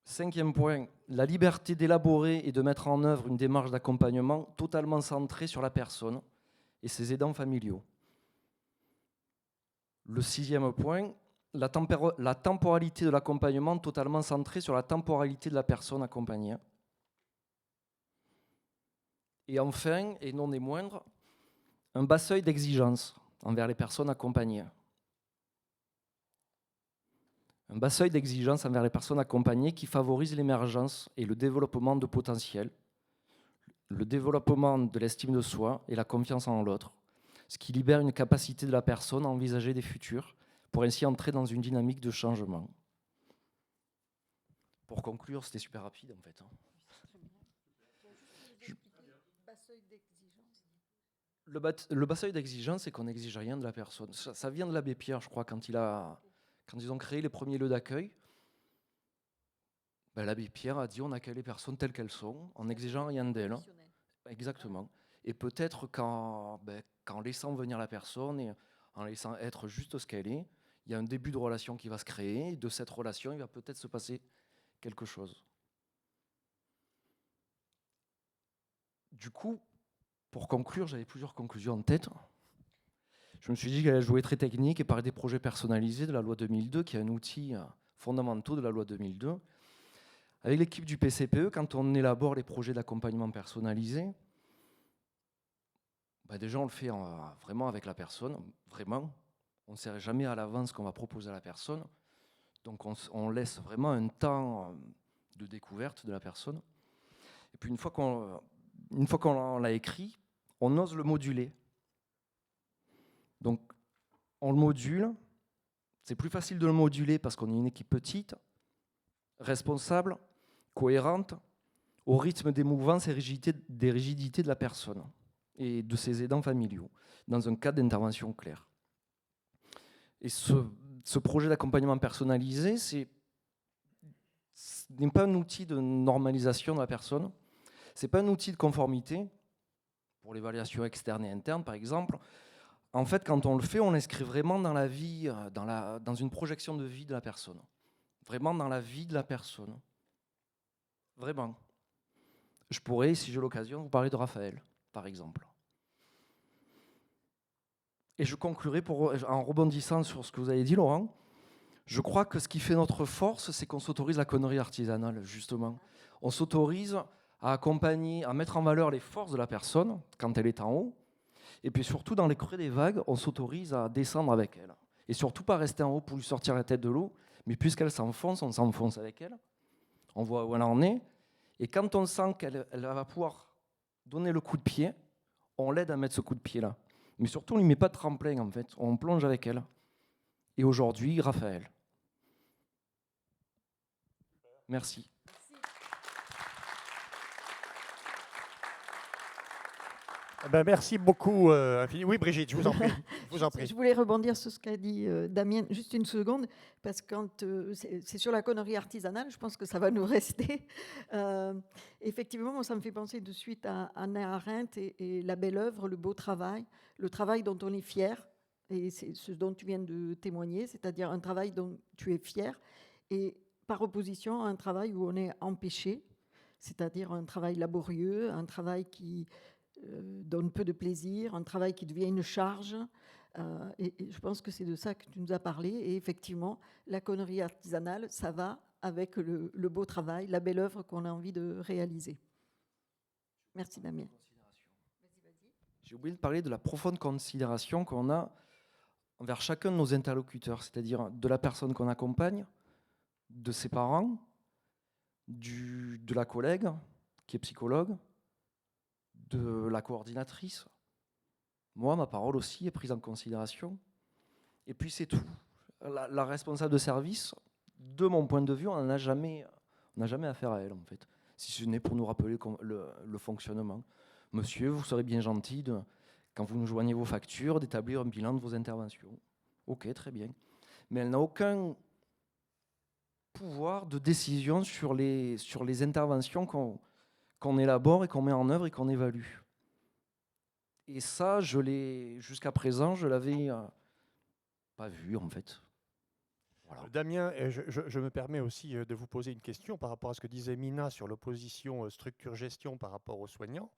Cinquième point, la liberté d'élaborer et de mettre en œuvre une démarche d'accompagnement totalement centrée sur la personne et ses aidants familiaux. Le sixième point, la temporalité de l'accompagnement totalement centrée sur la temporalité de la personne accompagnée. Et enfin, et non des moindres, un bas seuil d'exigence envers les personnes accompagnées. Un bas seuil d'exigence envers les personnes accompagnées qui favorise l'émergence et le développement de potentiel, le développement de l'estime de soi et la confiance en l'autre, ce qui libère une capacité de la personne à envisager des futurs pour ainsi entrer dans une dynamique de changement. Pour conclure, c'était super rapide en fait. Le bas seuil d'exigence, c'est qu'on n'exige rien de la personne. Ça vient de l'abbé Pierre, je crois, quand ils ont créé les premiers lieux d'accueil. L'abbé Pierre a dit on accueille les personnes telles qu'elles sont, en n'exigeant rien d'elles. Exactement. Et peut-être qu'en laissant venir la personne et en laissant être juste ce qu'elle est, il y a un début de relation qui va se créer, et de cette relation, il va peut-être se passer quelque chose. Du coup, pour conclure, j'avais plusieurs conclusions en tête. Je me suis dit qu'elle allait jouer très technique et parler des projets personnalisés de la loi 2002, qui est un outil fondamental de la loi 2002. Avec l'équipe du PCPE, quand on élabore les projets d'accompagnement personnalisé, déjà on le fait vraiment avec la personne, vraiment. On ne sait jamais à l'avance ce qu'on va proposer à la personne. Donc on laisse vraiment un temps de découverte de la personne. Et puis une fois qu'on l'a écrit, on ose le moduler. Donc on le module. C'est plus facile de le moduler parce qu'on est une équipe petite, responsable, cohérente, au rythme des mouvances et des rigidités de la personne et de ses aidants familiaux, dans un cadre d'intervention clair. Et ce projet d'accompagnement personnalisé, ce n'est pas un outil de normalisation de la personne, ce n'est pas un outil de conformité, pour l'évaluation externe et interne par exemple. En fait, quand on le fait, on l'inscrit vraiment dans la vie, dans une projection de vie de la personne. Vraiment dans la vie de la personne. Vraiment. Je pourrais, si j'ai l'occasion, vous parler de Raphaël, par exemple. Et je conclurai en rebondissant sur ce que vous avez dit, Laurent. Je crois que ce qui fait notre force, c'est qu'on s'autorise la connerie artisanale, justement. On s'autorise à accompagner, à mettre en valeur les forces de la personne quand elle est en haut. Et puis surtout, dans les creux des vagues, on s'autorise à descendre avec elle. Et surtout pas rester en haut pour lui sortir la tête de l'eau, mais puisqu'elle s'enfonce, on s'enfonce avec elle. On voit où elle en est. Et quand on sent qu'elle va pouvoir donner le coup de pied, on l'aide à mettre ce coup de pied-là. Mais surtout, on ne lui met pas de tremplin, en fait. On plonge avec elle. Et aujourd'hui, Raphaël. Merci. Merci beaucoup. Oui, Brigitte, je vous en prie. Je voulais rebondir sur ce qu'a dit Damien, juste une seconde, parce que quand c'est sur la connerie artisanale, je pense que ça va nous rester. Effectivement, moi, ça me fait penser de suite à Hannah Arendt et la belle œuvre, le beau travail, le travail dont on est fier, et c'est ce dont tu viens de témoigner, c'est-à-dire un travail dont tu es fier, et par opposition à un travail où on est empêché, c'est-à-dire un travail laborieux, un travail qui donne peu de plaisir, un travail qui devient une charge, Et je pense que c'est de ça que tu nous as parlé. Et effectivement, la connerie artisanale, ça va avec le beau travail, la belle œuvre qu'on a envie de réaliser. Merci Damien. J'ai oublié de parler de la profonde considération qu'on a envers chacun de nos interlocuteurs, c'est-à-dire de la personne qu'on accompagne, de ses parents, de la collègue qui est psychologue, de la coordinatrice. Moi, ma parole aussi est prise en considération. Et puis c'est tout. La responsable de service, de mon point de vue, on n'a jamais affaire à elle, en fait. Si ce n'est pour nous rappeler le fonctionnement. Monsieur, vous serez bien gentil, quand vous nous joignez vos factures, d'établir un bilan de vos interventions. Ok, très bien. Mais elle n'a aucun pouvoir de décision sur les interventions qu'on élabore et qu'on met en œuvre et qu'on évalue. Et ça, jusqu'à présent, je l'avais pas vu, en fait. Voilà. Damien, je me permets aussi de vous poser une question par rapport à ce que disait Mina sur l'opposition structure-gestion par rapport aux soignants.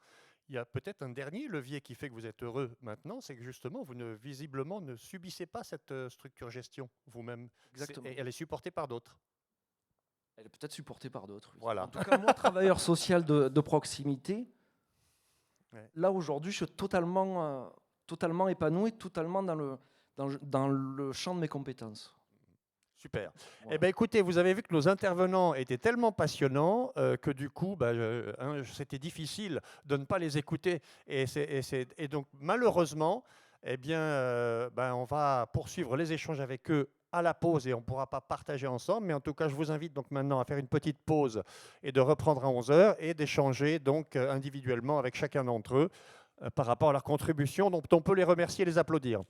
Il y a peut-être un dernier levier qui fait que vous êtes heureux maintenant, c'est que justement, vous visiblement ne subissez pas cette structure-gestion vous-même. Exactement. Et elle est supportée par d'autres. Elle est peut-être supportée par d'autres. Voilà. En tout cas, moi, travailleur social de proximité, Ouais. là, aujourd'hui, je suis totalement épanoui, totalement dans le champ de mes compétences. Super. Voilà. Eh ben, écoutez, vous avez vu que nos intervenants étaient tellement passionnants que du coup, c'était difficile de ne pas les écouter. Et donc, malheureusement, eh bien, on va poursuivre les échanges avec eux à la pause et on ne pourra pas partager ensemble. Mais en tout cas, je vous invite donc maintenant à faire une petite pause et de reprendre à 11 h et d'échanger donc individuellement avec chacun d'entre eux par rapport à leur contribution. Donc, on peut les remercier et les applaudir.